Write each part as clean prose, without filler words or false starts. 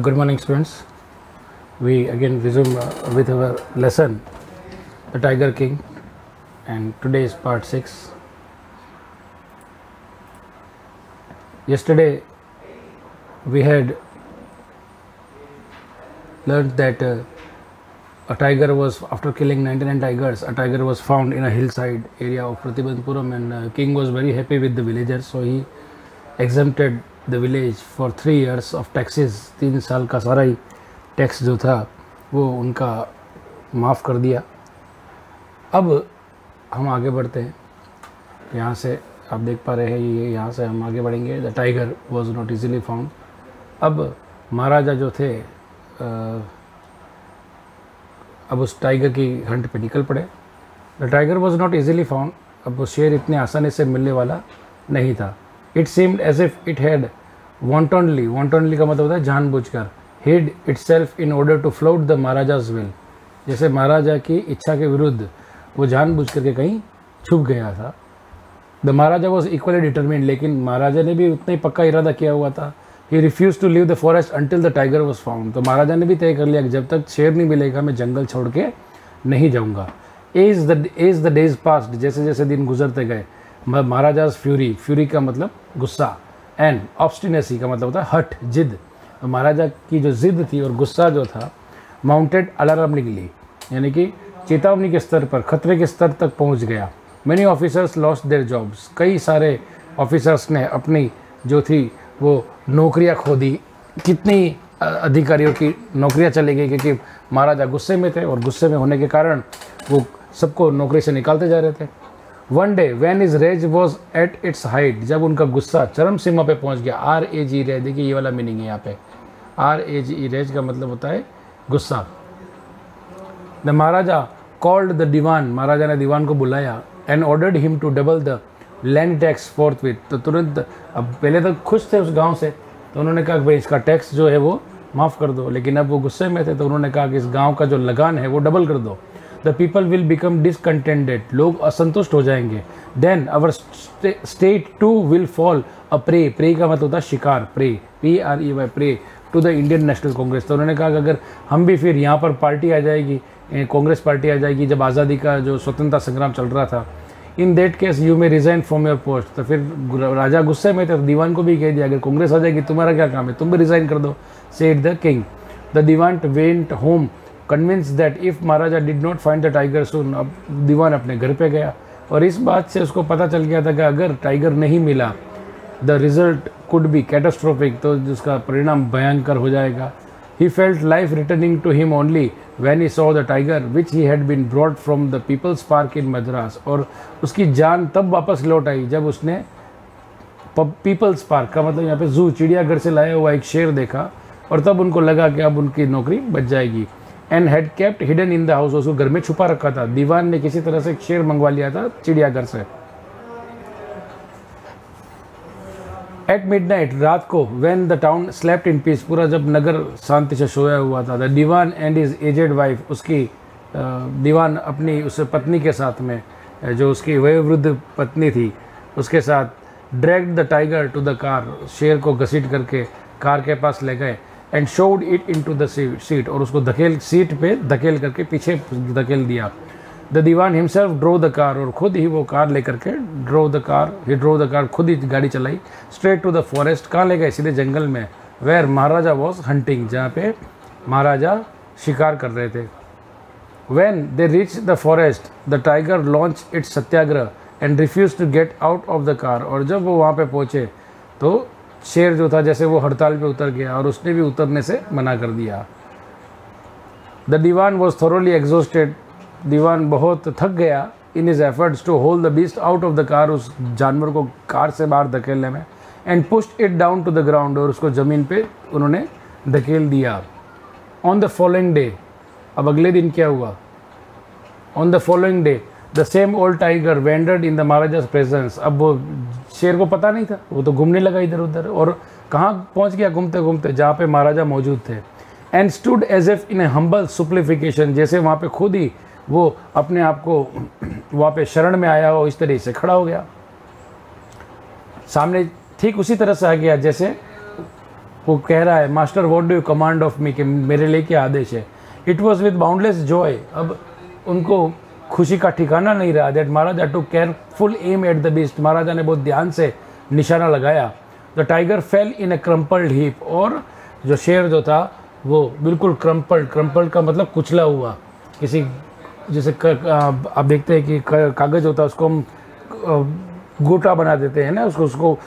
Good morning, students. We again resume with our lesson, The Tiger King, and today is part 6. Yesterday, we had learned that a tiger was, after killing 99 tigers, a tiger was found in a hillside area of Pratibandpuram, and king was very happy with the villagers, so he exempted the village for 3 years of taxes. 3 साल का सारा ही tax जो था वो उनका माफ़ कर दिया. अब हम आगे बढ़ते हैं. यहाँ से आप देख पा रहे हैं, ये यहाँ से हम आगे बढ़ेंगे. The tiger was not easily found. अब महाराजा जो थे अब उस टाइगर की हंट पे निकल पड़े. The tiger was not easily found. अब वो शेर इतने आसानी से मिलने वाला नहीं था. It seemed as if it had wantonly का मतलब होता है जानबूझकर, hid itself in order to flout the महाराजा's will. जैसे महाराजा की इच्छा के विरुद्ध वो जानबूझ करके कहीं छुप गया था. The Maharaja was equally determined. लेकिन महाराजा ने भी उतना ही पक्का इरादा किया हुआ था. He refuse to leave the forest until the tiger was found. तो महाराजा ने भी तय कर लिया कि जब तक शेर नहीं मिलेगा मैं जंगल छोड़ के नहीं जाऊँगा. एज द डेज पास्ट, जैसे जैसे दिन गुजरते गए, महाराजाज फ्यूरी का मतलब गुस्सा, एंड ऑब्स्टिनेसी का मतलब होता है हट, जिद. महाराजा की जो जिद थी और गुस्सा जो था, माउंटेड अलार्मिंगली, यानी कि चेतावनी के स्तर पर, खतरे के स्तर तक पहुंच गया. Many officers lost their jobs. कई सारे ऑफिसर्स ने अपनी जो थी वो नौकरियां खो दी. कितनी अधिकारियों की नौकरियां चली गई क्योंकि महाराजा गुस्से में थे और गुस्से में होने के कारण वो सबको नौकरी से निकालते जा रहे थे. One day when his rage was at its height, जब उनका गुस्सा चरम सीमा पे पहुंच गया. RAG रेज, देखिए ये वाला मीनिंग है यहाँ पे. RAG रेज का मतलब होता है गुस्सा. The maharaja called the dewan, महाराजा ने दीवान को बुलाया. And ordered him to double the land tax forthwith. तो तुरंत, अब पहले तक खुश थे उस गांव से, तो उन्होंने कहा कि भाई इसका टैक्स जो है वो माफ़ कर दो. लेकिन अब वो गुस्से में थे तो उन्होंने कहा कि इस गांव का जो लगान है वो डबल कर दो. The people will become discontented, लोग असंतुष्ट हो जाएंगे. Then our state too will fall a prey. Prey का मतलब होता है शिकार, prey, PREY, prey to the Indian National Congress. तो उन्होंने कहा कि अगर हम भी फिर यहाँ पर पार्टी आ जाएगी, कांग्रेस पार्टी आ जाएगी, जब आज़ादी का जो स्वतंत्रता संग्राम चल रहा था, in that case you may resign from your post. तो फिर राजा गुस्से में थे, तो दीवान को भी कह दिया अगर कांग्रेस आ जाएगी तुम्हारा क्या काम है, तुम भी रिजाइन कर दो. Said the king. The dewan went home convince that if Maharaja did not find the tiger soon. अब दीवान अपने घर पे गया और इस बात से उसको पता चल गया था कि अगर टाइगर नहीं मिला, the result could be catastrophic, तो जिसका परिणाम भयंकर हो जाएगा. He felt life returning to him only when he saw the tiger which he had been brought from the People's Park in Madras. और उसकी जान तब वापस लौट आई जब उसने पीपल्स पार्क का मतलब यहाँ पे जू, चिड़ियाघर से लाया हुआ एक शेर देखा, और तब उनको लगा कि अब उनकी नौकरी बच जाएगी. And had kept hidden in the house. उसको घर में छुपा रखा था. दीवान ने किसी तरह से एक शेर मंगवा लिया था चिड़ियाघर से. एट मिडनाइट, रात को, when the town slept in peace, पूरा जब नगर शांति से सोया हुआ था, the dewan and his aged wife, उसकी दीवान अपनी उस पत्नी के साथ में, जो उसकी वयोवृद्ध पत्नी थी, उसके साथ dragged the tiger to the car, शेर को घसीट करके कार के पास ले गए. And shoved it into the seat, और उसको सीट पे धकेल करके पीछे धकेल दिया. The dewan himself drove the car, और खुद ही वो कार लेकर के ड्रो द कार, खुद ही गाड़ी चलाई. स्ट्रेट टू द फॉरेस्ट, कहाँ ले गए, सीधे जंगल में. वेयर महाराजा वॉज हंटिंग, जहाँ पे महाराजा शिकार कर रहे थे. When they reach the forest, the tiger launch its satyagraha and refuse to get out of the car. और जब वो वहाँ पे पहुँचे तो शेर जो था जैसे वो हड़ताल पे उतर गया और उसने भी उतरने से मना कर दिया. The dewan was thoroughly exhausted. दीवान बहुत थक गया in his efforts to hold the beast out of the car, उस जानवर को कार से बाहर धकेलने में. And pushed it down to the ground, और उसको ज़मीन पे उन्होंने धकेल दिया. ऑन द फॉलोइंग डे, अब अगले दिन क्या हुआ. On the following day the same old tiger wandered in the Maharaja's presence. अब वो शेर को पता नहीं था, वो तो घूमने लगा इधर उधर, और कहाँ पहुँच गया घूमते घूमते, जहाँ पे महाराजा मौजूद थे. And stood as if in a humble supplication, जैसे वहाँ पे खुद ही वो अपने आप को वहाँ पे शरण में आया हो, इस तरह से खड़ा हो गया. सामने ठीक उसी तरह से आ गया जैसे वो कह रहा है master what do you command of me, कि मेरे लिए क्या आदेश है। It was with boundless joy, अब उनको खुशी का ठिकाना नहीं रहा। That Maharaja took careful aim at the beast, महाराजा ने बहुत ध्यान से निशाना लगाया। The tiger fell in a crumpled heap, और जो शेर जो था वो बिल्कुल क्रम्पल्ड का मतलब कुचला हुआ, किसी जैसे आप देखते हैं कि कागज़ होता है उसको हम गोटा बना देते हैं ना, उसको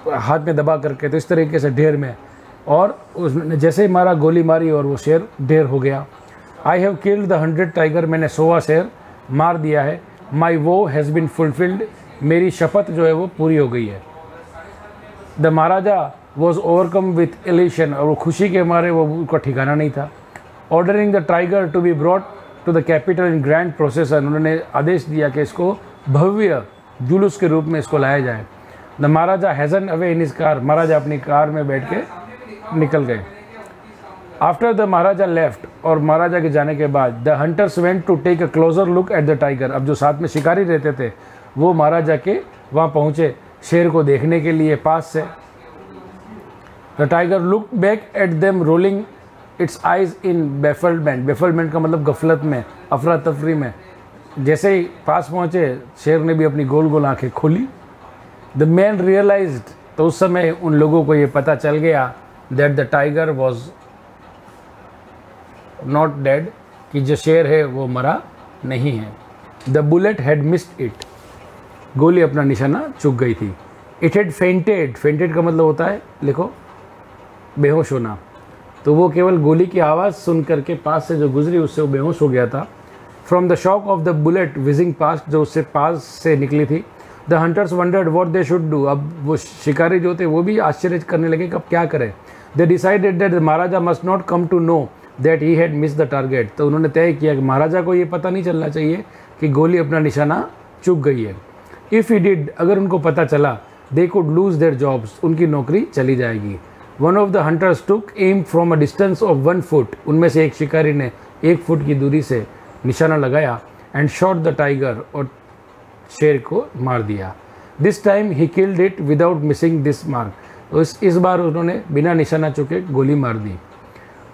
हाथ में दबा करके, तो इस तरीके से ढेर में, और उसने जैसे ही मारा गोली मारी और वो शेर ढेर हो गया। I have killed the 100 tiger, मैंने 100 शेर मार दिया है। माई वो हैज़ बिन फुलफिल्ड, मेरी शपथ जो है वो पूरी हो गई है। The Maharaja was overcome with elation, और वो खुशी के मारे वो उसका ठिकाना नहीं था। Ordering the tiger to be brought to the capital in grand procession, उन्होंने आदेश दिया कि इसको भव्य जुलूस के रूप में इसको लाया जाए। The Maharaja hastened away in his car, महाराजा अपनी कार में बैठ के निकल गए। आफ्टर द महाराजा लेफ्ट, और महाराजा के जाने के बाद the hunters went to take a closer look at the tiger, अब जो साथ में शिकारी रहते थे वो महाराजा के वहाँ पहुँचे शेर को देखने के लिए पास से। The tiger look back at them rolling it's eyes in bafflement, bafflement का मतलब गफलत में, अफरा तफरी में। जैसे ही पास पहुँचे शेर ने भी अपनी गोल गोल आँखें खोली। द मैन रियलाइज्ड, तो उस समय उन लोगों को ये पता चल गया that the tiger was not dead, कि जो शेर है वो मरा नहीं है। The bullet had missed it, गोली अपना निशाना चूक गई थी। इट हैड फेंटेड, फेंटेड का मतलब होता है, लिखो, बेहोश होना। तो वो केवल गोली की आवाज़ सुन करके पास से जो गुजरी उससे वो बेहोश हो गया था। From the shock of the bullet whizzing past, जो उससे पास से निकली थी। The hunters wondered what they should do, अब वो शिकारी जो थे वो भी आश्चर्य करने लगे कि अब क्या करें। They decided that the maharaja must not come to know that he had miss the target, तो उन्होंने तय किया कि महाराजा को ये पता नहीं चलना चाहिए कि गोली अपना निशाना चूक गई है। इफ़ ही डिड, अगर उनको पता चला, they could lose their jobs, उनकी नौकरी चली जाएगी। One of the hunters took am from a distance of 1 foot, उनमें से एक शिकारी ने 1 फुट की दूरी से निशाना लगाया एंड शॉट द टाइगर, और शेर को मार दिया। This time he killed it without missing this mark, तो इस बार उन्होंने बिना निशाना चुके गोली मार दी।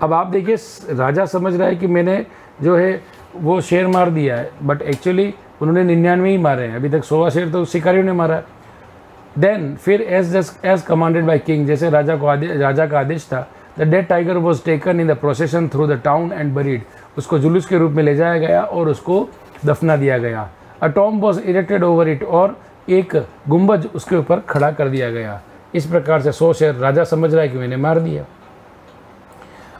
अब आप देखिए, राजा समझ रहा है कि मैंने जो है वो शेर मार दिया है, बट एक्चुअली उन्होंने 99 ही मारे हैं, अभी तक 100 शेर तो शिकारियों ने मारा है। देन फिर एज कमांडेड बाय किंग, जैसे राजा का आदेश था, the dead tiger was taken in the procession through the town and buried, उसको जुलूस के रूप में ले जाया गया और उसको दफना दिया गया। A tomb was erected over it, और एक गुंबज उसके ऊपर खड़ा कर दिया गया। इस प्रकार से 100 शेर राजा समझ रहा है कि मैंने मार दिया।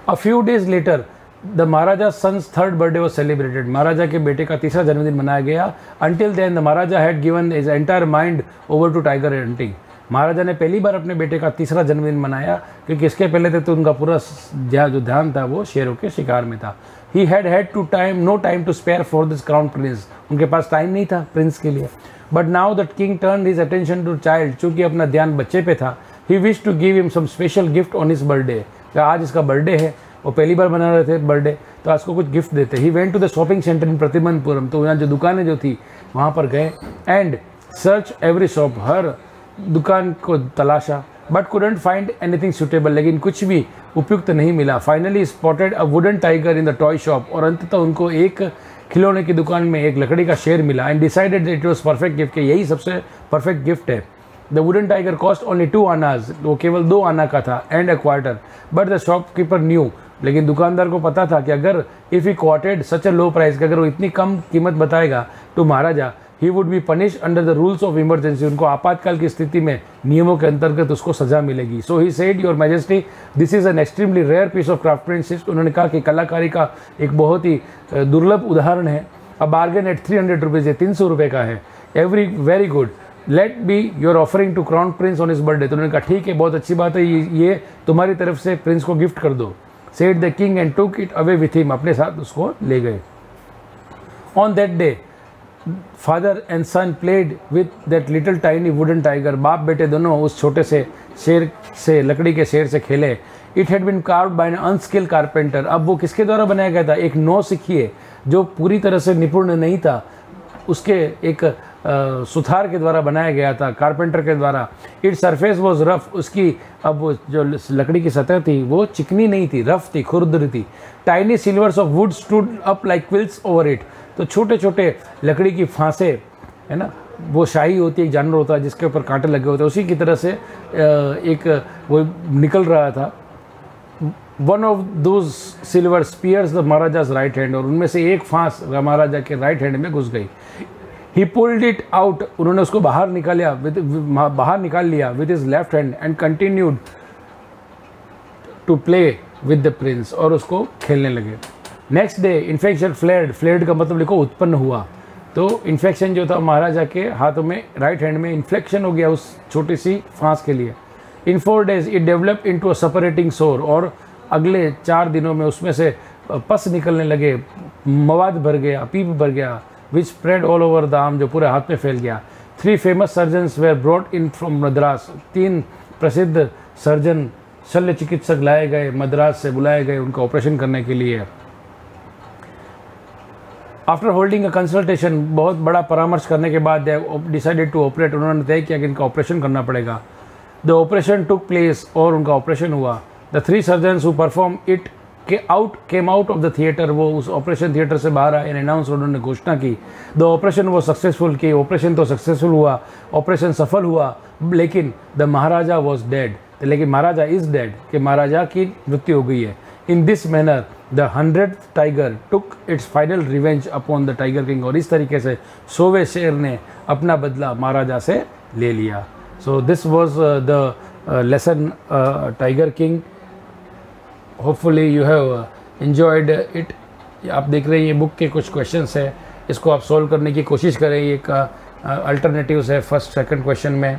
A few days later the Maharaja son's 3rd birthday was celebrated, महाराजा के बेटे का 3रा जन्मदिन मनाया गया। Until then the Maharaja had given his entire mind over to tiger hunting, महाराजा ने पहली बार अपने बेटे का 3रा जन्मदिन मनाया, क्योंकि इसके पहले थे तो उनका पूरा जो ध्यान था वो शेरों के शिकार में था। He had no time to spare for this crown prince, उनके पास टाइम नहीं था प्रिंस के लिए। But now that king turn his attention to child, चूंकि अपना ध्यान बच्चे पे था, he wish to give him some special gift on his birthday, आज इसका बर्थडे है, वो पहली बार मना रहे थे बर्थडे, तो आज को कुछ गिफ्ट देते। He went to the shopping centre in Pratimanpuram, तो यहाँ जो दुकानें जो थी वहाँ पर गए, एंड सर्च एवरी शॉप, हर दुकान को तलाशा, but couldn't find anything suitable, लेकिन कुछ भी उपयुक्त नहीं मिला। Finally spotted a wooden tiger in the toy shop, और अंततः उनको एक खिलौने की दुकान में एक लकड़ी का शेर मिला। And decided it was perfect gift, कि यही सबसे परफेक्ट गिफ्ट है। The wooden tiger cost only 2 आनाज, वो केवल 2 आना का था, and a quarter, but the shopkeeper new, लेकिन दुकानदार को पता था कि अगर if he क्वार्टेड such a low price, कि अगर वो इतनी कम कीमत बताएगा तो Maharaja he would be punish under the rules of emergency, उनको आपातकाल की स्थिति में नियमों के अंतर्गत उसको सजा मिलेगी। So he said your majesty this is an extremely rare piece of craftsmanship, उन्होंने कहा कि कलाकारी का एक बहुत ही दुर्लभ उदाहरण है। अ बार्गेन एट 300 रुपीज़, ये 300 रुपये का है। Every very good, let be your offering to crown prince on his birthday, तो उन्होंने कहा ठीक है, बहुत अच्छी बात है, ये तुम्हारी तरफ से प्रिंस को गिफ्ट कर दो। Said the king and took it away with him, अपने साथ उसको ले गए। On that day father and son played with that little tiny wooden tiger, बाप बेटे दोनों उस छोटे से शेर से, लकड़ी के शेर से खेले। It had been carved by an unskilled carpenter, अब वो किसके द्वारा बनाया गया था? एक नौसिखिए जो पूरी तरह से निपुण नहीं था, उसके एक सुथार के द्वारा बनाया गया था, कारपेंटर के द्वारा। इट्स सरफेस वॉज रफ, उसकी अब वो जो लकड़ी की सतह थी वो चिकनी नहीं थी, रफ थी, खुरदरी थी। Tiny silvers of would stood up like quills over it, तो छोटे छोटे लकड़ी की फांसे, है ना, वो शाही होती है, एक जानवर होता है जिसके ऊपर कांटे लगे होते हैं, उसी की तरह से एक वो निकल रहा था। One of those silver spears the Maharaja's right hand, और उनमें से एक फांस महाराजा के राइट हैंड में घुस गई। ही पुल्ड इट आउट, उन्होंने उसको बाहर निकाल लिया with his left hand and continued to play with the prince, और उसको खेलने लगे। Next day infection fled, fled का मतलब लिखो उत्पन्न हुआ, तो इन्फेक्शन जो था महाराजा के हाथों में, राइट हैंड में इन्फ्लेक्शन हो गया उस छोटी सी फांस के लिए। इन 4 days it develop into a separating सोर, और अगले 4 दिनों में उसमें से पस निकलने लगे, मवाद भर गया, पीप भर गया, which spread all over the arm, जो पूरे हाथ में फैल गया। 3 famous surgeons were brought in from Madras, 3 प्रसिद्ध सर्जन शल्य चिकित्सक लाए गए, मद्रास से बुलाए गए उनका ऑपरेशन करने के लिए। आफ्टर होल्डिंग अ कंसल्टेशन, बहुत बड़ा परामर्श करने के बाद डिसाइडेड टू ऑपरेट, उन्होंने तय किया कि इनका ऑपरेशन करना पड़ेगा। द ऑपरेशन टुक प्लेस, और उनका ऑपरेशन हुआ। The 3 surgeons who perform it came out of the theatre, वो उस ऑपरेशन थिएटर से बाहर आए, अनाउंस, उन्होंने घोषणा की। द ऑपरेशन वो सक्सेसफुल, कि ऑपरेशन तो सक्सेसफुल हुआ, ऑपरेशन सफल हुआ, लेकिन द महाराजा वॉज डेड, लेकिन महाराजा इज डेड, कि महाराजा की मृत्यु हो गई है। In this manner the 100th tiger took its final revenge upon the tiger king, और इस तरीके से 100वें शेर ने अपना बदला महाराजा से ले लिया। So this was the lesson tiger king. Hopefully you have enjoyed it. आप देख रहे हैं ये बुक के कुछ क्वेश्चंस है, इसको आप सॉल्व करने की कोशिश करें। ये का अल्टरनेटिव्स है, फर्स्ट सेकंड क्वेश्चन में,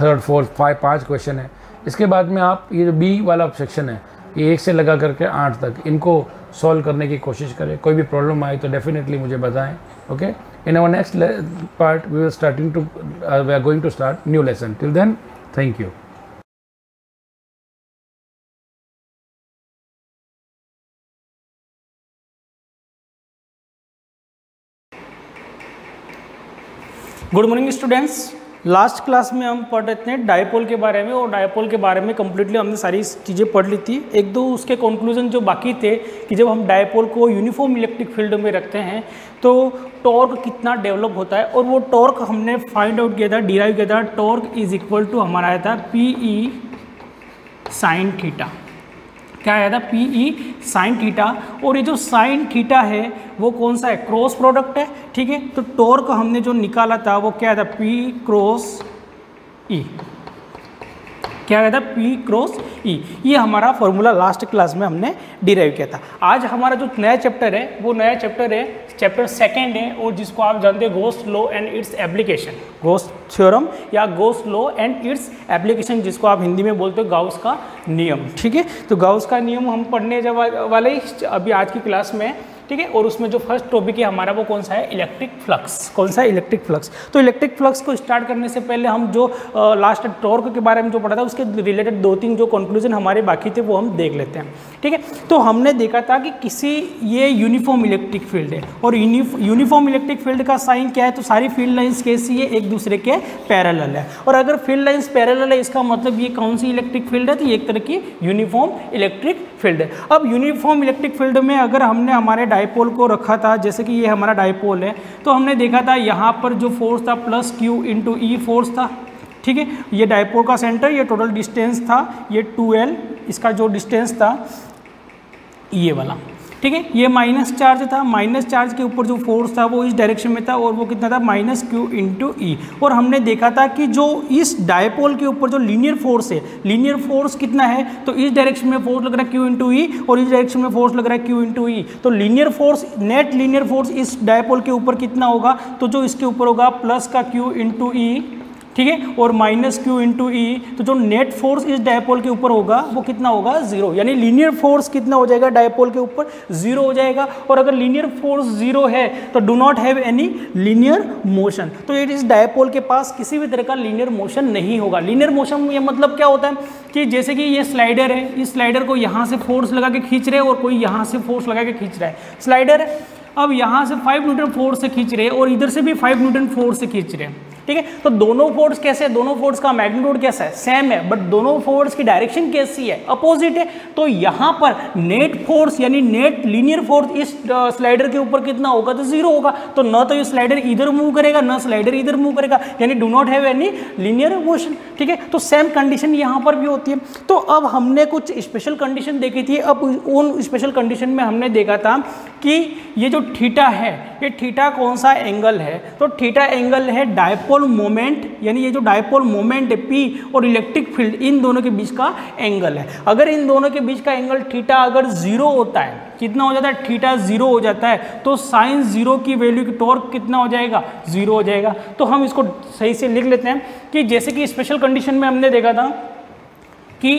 थर्ड फोर्थ 5 क्वेश्चन है। इसके बाद में आप ये बी वाला सेक्शन है, ये 1 से लगा करके 8 तक, इनको सॉल्व करने की कोशिश करें। कोई भी प्रॉब्लम आए तो डेफिनेटली मुझे बताएं। Okay, in our next part we are going to start new lesson. Till then, thank you. Good morning students. Last class में हम पढ़ रहे थे डायपोल के बारे में, और डायपोल के बारे में कम्प्लीटली हमने सारी चीज़ें पढ़ ली थी। 1-2 उसके कंक्लूजन जो बाकी थे कि जब हम डायपोल को यूनिफॉर्म इलेक्ट्रिक फील्ड में रखते हैं तो टॉर्क कितना डेवलप होता है, और वो टॉर्क हमने फाइंड आउट किया था, डिराइव किया था। टॉर्क इज इक्वल टू हमारा आया था PE साइन थीटा। क्या आया था? PE sine theta. और ये जो साइन थीटा है वो कौन सा है? क्रॉस प्रोडक्ट है, ठीक है। तो टॉर्क हमने जो निकाला था वो क्या था? P cross E। क्या आया था? P cross E। ये हमारा फॉर्मूला लास्ट क्लास में हमने डिराइव किया था। आज हमारा जो नया चैप्टर है वो नया चैप्टर है, चैप्टर 2 है, और जिसको आप जानते हैं Gauss law and its application, Gauss theorem या Gauss law and its application, जिसको आप हिंदी में बोलते हो गाउस का नियम, ठीक है। तो गाउस का नियम हम पढ़ने वाले अभी आज की क्लास में, ठीक है। और उसमें जो फर्स्ट टॉपिक है हमारा वो कौन सा है? Electric flux. कौन सा है? Electric flux. तो इलेक्ट्रिक फ्लक्स को स्टार्ट करने से पहले हम जो लास्ट टॉर्क के बारे में जो पढ़ा था उसके रिलेटेड 2-3 जो कंक्लूजन हमारे बाकी थे वो हम देख लेते हैं, ठीक है। तो हमने देखा था कि किसी ये यूनिफॉर्म इलेक्ट्रिक फील्ड है, और यूनिफॉर्म इलेक्ट्रिक फील्ड का साइन क्या है? तो सारी फील्ड लाइंस कैसी है? एक दूसरे के पैरेलल है। और अगर फील्ड लाइंस पैरेलल है इसका मतलब ये कौन सी इलेक्ट्रिक फील्ड है? तो ये एक तरह की यूनिफॉर्म इलेक्ट्रिक फील्ड है। अब यूनिफॉर्म इलेक्ट्रिक फील्ड में अगर हमने हमारे डायपोल को रखा था, जैसे कि ये हमारा डायपोल है, तो हमने देखा था यहाँ पर जो फोर्स था +Q × E फोर्स था, ठीक है। ये डायपोल का सेंटर, ये टोटल डिस्टेंस था, ये 2L इसका जो डिस्टेंस था ये वाला, ठीक है। ये माइनस चार्ज था, माइनस चार्ज के ऊपर जो फोर्स था वो इस डायरेक्शन में था, और वो कितना था? -Q × E। और हमने देखा था कि जो इस डायपोल के ऊपर जो लीनियर फोर्स है, लीनियर फोर्स कितना है? तो इस डायरेक्शन में फोर्स लग रहा है Q × E, और इस डायरेक्शन में फोर्स लग रहा है Q × E। तो linear force, net linear force इस डायपोल के ऊपर कितना होगा? तो जो इसके ऊपर होगा प्लस का Q × E, ठीक है, और -Q × E। तो जो नेट फोर्स इस डायपोल के ऊपर होगा वो कितना होगा? 0। यानी लीनियर फोर्स कितना हो जाएगा? डायपोल के ऊपर 0 हो जाएगा। और अगर लीनियर फोर्स 0 है तो do not have any linear motion. तो ये इस डायपोल के पास किसी भी तरह का लीनियर मोशन नहीं होगा। लीनियर मोशन ये मतलब क्या होता है कि जैसे कि ये स्लाइडर है, इस स्लाइडर को यहाँ से फोर्स लगा के खींच रहे हैं और कोई यहाँ से फोर्स लगा के खींच रहा है। स्लाइडर अब यहाँ से 5 न्यूटन फोर्स से खींच रहे हैं और इधर से भी 5 न्यूटन फोर्स से खींच रहे हैं, ठीक है। तो दोनों फोर्स कैसे है, दोनों फोर्स का मैग्नीट्यूड कैसा है, सेम है, बट दोनों फोर्स की डायरेक्शन कैसी है, अपोजिट है। तो यहाँ पर नेट फोर्स यानी नेट लीनियर फोर्स इस स्लाइडर के ऊपर कितना होगा, तो 0 होगा। तो न तो ये स्लाइडर इधर मूव करेगा, न स्लाइडर इधर मूव करेगा, यानी do not have any linear motion, ठीक है। तो सेम कंडीशन यहाँ पर भी होती है। तो अब हमने कुछ स्पेशल कंडीशन देखी थी। अब उन स्पेशल कंडीशन में हमने देखा था कि ये जो थीटा है, ये थीटा कौन सा एंगल है, तो थीटा एंगल है डायपोल मोमेंट, यानी ये जो डायपोल मोमेंट है P और इलेक्ट्रिक फील्ड, इन दोनों के बीच का एंगल है। अगर इन दोनों के बीच का एंगल थीटा अगर 0 होता है, कितना हो जाता है, थीटा 0 हो जाता है, तो साइन 0 की वैल्यू की टॉर्क कितना हो जाएगा, 0 हो जाएगा। तो हम इसको सही से लिख लेते हैं कि जैसे कि स्पेशल कंडीशन में हमने देखा था कि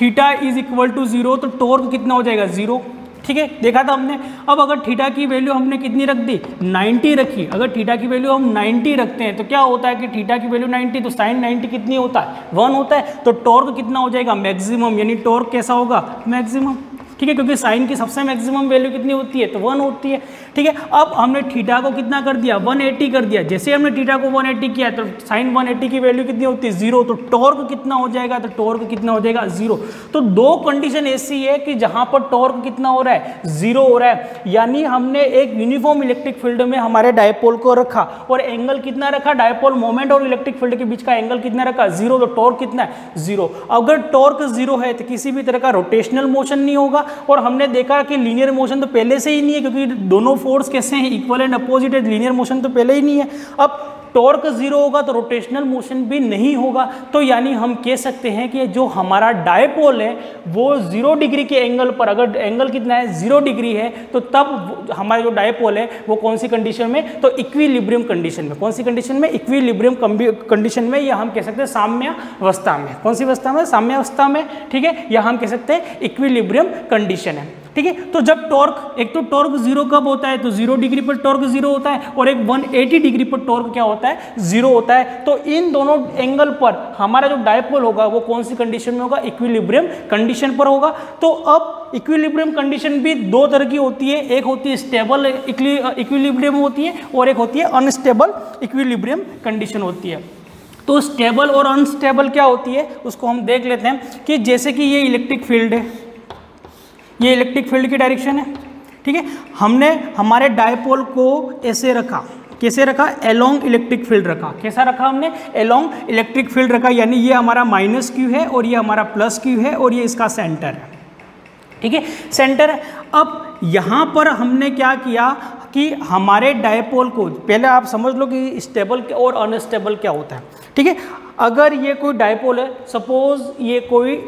थीटा इज इक्वल टू 0, तो टॉर्क कितना हो जाएगा, 0, ठीक है, देखा था हमने। अब अगर थीटा की वैल्यू हमने कितनी रख दी, 90 रखी, अगर थीटा की वैल्यू हम 90 रखते हैं तो क्या होता है कि थीटा की वैल्यू 90, तो साइन 90 कितनी होता है, 1 होता है। तो टॉर्क कितना हो जाएगा, मैक्सिमम, यानी टॉर्क कैसा होगा, मैक्सिमम, ठीक है, क्योंकि साइन की सबसे मैक्सिमम वैल्यू कितनी होती है, तो 1 होती है, ठीक है। अब हमने थीटा को कितना कर दिया, 180 कर दिया। जैसे हमने थीटा को 180 किया तो साइन 180 की वैल्यू कितनी होती है, 0, तो टॉर्क कितना हो जाएगा, तो टॉर्क कितना हो जाएगा, 0। तो दो कंडीशन ऐसी है कि जहां पर टॉर्क कितना हो रहा है, 0 हो रहा है, यानी हमने एक यूनिफॉर्म इलेक्ट्रिक फील्ड में हमारे डायपोल को रखा और एंगल कितना रखा, डायपोल मोमेंट और इलेक्ट्रिक फील्ड के बीच का एंगल कितना रखा, 0, तो टॉर्क कितना है, 0। अगर टॉर्क 0 है तो किसी भी तरह का रोटेशनल मोशन नहीं होगा। और हमने देखा कि लीनियर मोशन तो पहले से ही नहीं है, क्योंकि दोनों फोर्स कैसे हैं, इक्वल एंड अपोजिट है, लीनियर मोशन तो पहले ही नहीं है। अब टॉर्क 0 होगा तो रोटेशनल मोशन भी नहीं होगा। तो यानी हम कह सकते हैं कि जो हमारा डायपोल है वो 0 डिग्री के एंगल पर, अगर एंगल कितना है, 0 डिग्री है, तो तब हमारा जो डायपोल है वो कौन सी कंडीशन में, तो इक्विलिब्रियम कंडीशन में। कौन सी कंडीशन में, इक्विलिब्रियम कंडीशन में, या हम कह सकते हैं साम्यावस्था में। कौन सी अवस्था में, साम्यावस्था में, ठीक है, या हम कह सकते हैं इक्विलिब्रियम कंडीशन है, ठीक है। तो जब टॉर्क, एक तो टॉर्क 0 कब होता है, तो 0 डिग्री पर टॉर्क 0 होता है, और एक 180 डिग्री पर टॉर्क क्या होता है, 0 होता है। तो इन दोनों एंगल पर हमारा जो डायपोल होगा वो कौन सी कंडीशन में होगा, इक्विलिब्रियम कंडीशन पर होगा। तो अब इक्विलिब्रियम कंडीशन भी दो तरह की होती है, एक होती है स्टेबल इक्विलिब्रियम होती है, और एक होती है अनस्टेबल इक्विलिब्रियम कंडीशन होती है। तो स्टेबल और अनस्टेबल क्या होती है उसको हम देख लेते हैं कि जैसे कि ये इलेक्ट्रिक फील्ड है, ये इलेक्ट्रिक फील्ड की डायरेक्शन है, ठीक है। हमने हमारे डायपोल को ऐसे रखा, कैसे रखा, एलोंग इलेक्ट्रिक फील्ड रखा। कैसा रखा हमने, एलोंग इलेक्ट्रिक फील्ड रखा, यानी ये हमारा माइनस क्यू है और ये हमारा प्लस क्यू है और ये इसका सेंटर है, ठीक है, सेंटर है। अब यहाँ पर हमने क्या किया कि हमारे डायपोल को, पहले आप समझ लो कि स्टेबल और अनस्टेबल क्या होता है, ठीक है। अगर ये कोई डायपोल है, सपोज ये कोई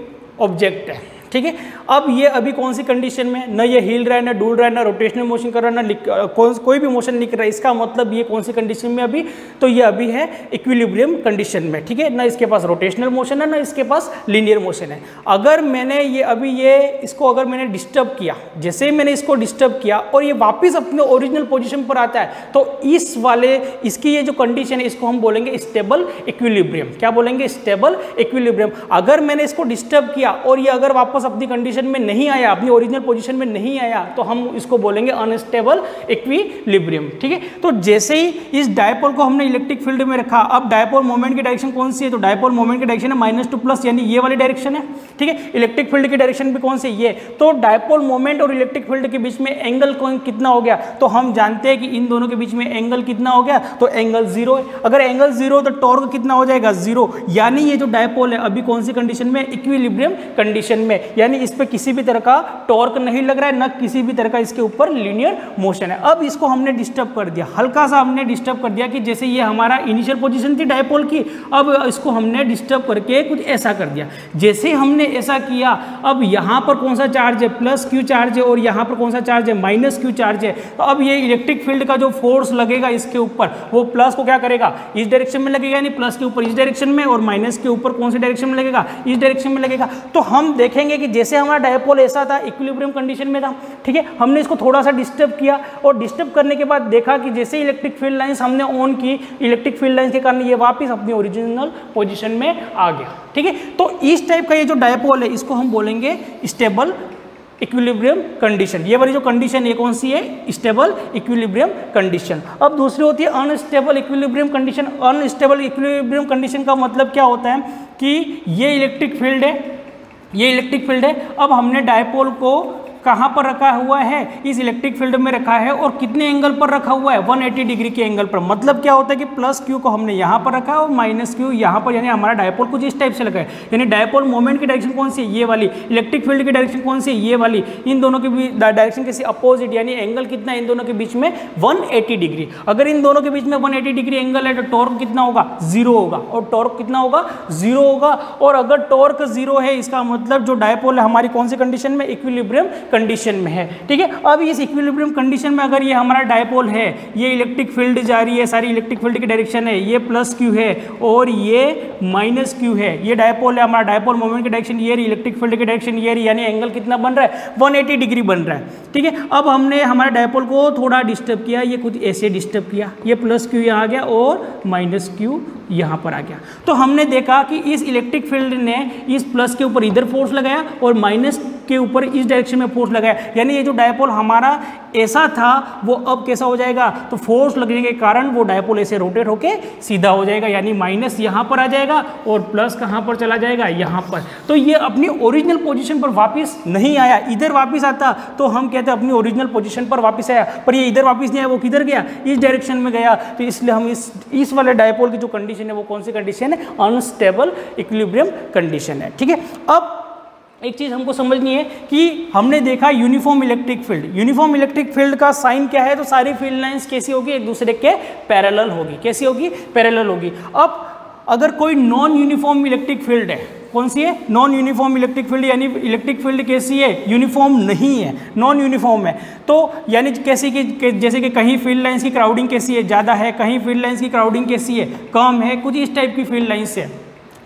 ऑब्जेक्ट है, ठीक है। अब ये अभी कौन सी कंडीशन में, न ये हिल रहा है, न डूल रहा है, न रोटेशनल मोशन कर रहा है, न कोई भी मोशन नहीं कर रहा है। इसका मतलब ये कौन सी कंडीशन में अभी, तो ये अभी है इक्विलिब्रियम कंडीशन में, ठीक है। न इसके पास रोटेशनल मोशन है, न इसके पास लीनियर मोशन है। अगर मैंने ये अभी ये इसको अगर मैंने डिस्टर्ब किया, जैसे ही मैंने इसको डिस्टर्ब किया और ये वापस अपने ओरिजिनल पोजिशन पर आता है, तो इस वाले इसकी ये जो कंडीशन है इसको हम बोलेंगे स्टेबल इक्विलिब्रियम। क्या बोलेंगे, स्टेबल इक्विलिब्रियम। अगर मैंने इसको डिस्टर्ब किया और ये अगर वापस अपनी कंडीशन में नहीं आया, अपनी ओरिजिनल पोजीशन में नहीं आया, तो हम इसको बोलेंगे अनस्टेबल इक्विलिब्रियम, ठीक है। तो जैसे ही इस डायपोल को हमने इलेक्ट्रिक फील्ड में रखा, अब डायपोल मोमेंट की डायरेक्शन कौन सी है, तो डायपोल मोमेंट की डायरेक्शन है -2 प्लस, यानी ये वाली डायरेक्शन है, ठीक है। इलेक्ट्रिक फील्ड की डायरेक्शन भी कौन सी, ये। तो डायपोल मोमेंट और इलेक्ट्रिक फील्ड के बीच में एंगल कितना हो गया, तो हम जानते हैं कि इन दोनों के बीच में एंगल कितना हो गया, तो एंगल 0 है। अगर एंगल 0 तो टॉर्क कितना हो जाएगा, 0, यानी ये जो डायपोल है अभी कौन सी कंडीशन में, इक्विलिब्रियम कंडीशन में, यानी इस पे किसी भी तरह का टॉर्क नहीं लग रहा है, न किसी भी तरह का इसके ऊपर लीनियर मोशन है। अब इसको हमने डिस्टर्ब कर दिया, हल्का सा हमने डिस्टर्ब कर दिया कि जैसे ये हमारा इनिशियल पोजीशन थी डायपोल की, अब इसको हमने डिस्टर्ब करके कुछ ऐसा कर दिया। जैसे हमने ऐसा किया, अब यहाँ पर कौन सा चार्ज है, प्लस क्यू चार्ज है, और यहाँ पर कौन सा चार्ज है, माइनस क्यू चार्ज है। तो अब ये इलेक्ट्रिक फील्ड का जो फोर्स लगेगा इसके ऊपर, वो प्लस को क्या करेगा, इस डायरेक्शन में लगेगा, यानी प्लस के ऊपर इस डायरेक्शन में, और माइनस के ऊपर कौन सी डायरेक्शन में लगेगा, इस डायरेक्शन में लगेगा। तो हम देखेंगे कि जैसे हमारा डायपोल ऐसा था, इक्विलिब्रियम कंडीशन में था, ठीक है, हमने इसको थोड़ा सा डिस्टर्ब किया, और डिस्टर्ब करने के बाद देखा कि जैसे इलेक्ट्रिक फील्ड लाइंस हमने ऑन की, इलेक्ट्रिक फील्ड लाइंस के कारण ये वापस अपनी ओरिजिनल पोजीशन में आ गया, ठीक है। तो इस टाइप का ये जो डायपोल है इसको हम बोलेंगे स्टेबल इक्विलिब्रियम कंडीशन। ये वाली जो कंडीशन है कौन सी है? Stable equilibrium condition. अब दूसरी होती है unstable equilibrium condition. Unstable equilibrium condition का मतलब क्या होता है कि ये इलेक्ट्रिक फील्ड है, ये इलेक्ट्रिक फील्ड है। अब हमने डायपोल को कहाँ पर रखा हुआ है? इस इलेक्ट्रिक फील्ड में रखा है और कितने एंगल पर रखा हुआ है? 180 डिग्री के एंगल पर। मतलब क्या होता है कि प्लस क्यू को हमने यहाँ पर रखा है और माइनस क्यू यहाँ पर, यानी हमारा डायपोल कुछ इस टाइप से लगा है। यानी डायपोल मोमेंट की डायरेक्शन कौन सी है? ये वाली। इलेक्ट्रिक फील्ड की डायरेक्शन कौन सी है? ये वाली। इन दोनों के बीच डायरेक्शन कैसी? अपोजिट, यानी एंगल कितना है इन दोनों के बीच में? 180 डिग्री। अगर इन दोनों के बीच में 180 डिग्री एंगल है तो टॉर्क कितना होगा? 0 होगा। और टॉर्क कितना होगा? 0 होगा। और अगर टॉर्क 0 है इसका मतलब जो डायपोल है हमारी कौन सी कंडीशन में? इक्विलिब्रियम कंडीशन में है। ठीक है। अब इस इक्विलिब्रियम कंडीशन में अगर ये हमारा डायपोल है, ये इलेक्ट्रिक फील्ड जा रही है, सारी इलेक्ट्रिक फील्ड की डायरेक्शन है, ये प्लस क्यू है और ये माइनस क्यू है, ये डायपोल है, हमारा डायपोल मोमेंट की डायरेक्शन ये रही, इलेक्ट्रिक फील्ड की डायरेक्शन ये रही, यानी एंगल कितना बन रहा है? 180 डिग्री बन रहा है। ठीक है। अब हमने हमारे डायपोल को थोड़ा डिस्टर्ब किया, ये कुछ ऐसे डिस्टर्ब किया, ये प्लस क्यू यहाँ आ गया और माइनस क्यू यहाँ पर आ गया। तो हमने देखा कि इस इलेक्ट्रिक फील्ड ने इस प्लस के ऊपर इधर फोर्स लगाया और माइनस के ऊपर इस डायरेक्शन में फोर्स लगाया। यानी ये जो डायपोल हमारा ऐसा था वो अब कैसा हो जाएगा? तो फोर्स लगने के कारण वो डायपोल ऐसे रोटेट होके सीधा हो जाएगा, यानी माइनस यहाँ पर आ जाएगा और प्लस कहाँ पर चला जाएगा? यहाँ पर। तो ये अपनी ओरिजिनल पोजीशन पर वापस नहीं आया। इधर वापस आता तो हम कहते हैं अपनी ओरिजिनल पोजीशन पर वापस आया, पर ये इधर वापस नहीं आया, वो किधर गया? इस डायरेक्शन में गया। तो इसलिए हम इस वाले डायपोल की जो कंडीशन है वो कौन सी कंडीशन है? अनस्टेबल इक्विलिब्रियम कंडीशन है। ठीक है। अब एक चीज हमको समझनी है कि हमने देखा uniform electric field. Uniform electric field का साइन क्या है? तो सारी फील्ड लाइंस कैसी होगी? एक दूसरे के पैरेलल होगी। कैसी होगी? पैरेलल होगी। अब अगर कोई नॉन यूनिफॉर्म इलेक्ट्रिक फील्ड है, कौन सी है? नॉन यूनिफॉर्म इलेक्ट्रिक फील्ड, यानी इलेक्ट्रिक फील्ड कैसी है? यूनिफॉर्म नहीं है, नॉन यूनिफॉर्म है। तो यानी कैसी कि जैसे कि कहीं फील्ड लाइंस की क्राउडिंग कैसी है? ज़्यादा है, कहीं फील्ड लाइंस की क्राउडिंग कैसी है? कम है, कुछ इस टाइप की फील्ड लाइंस है।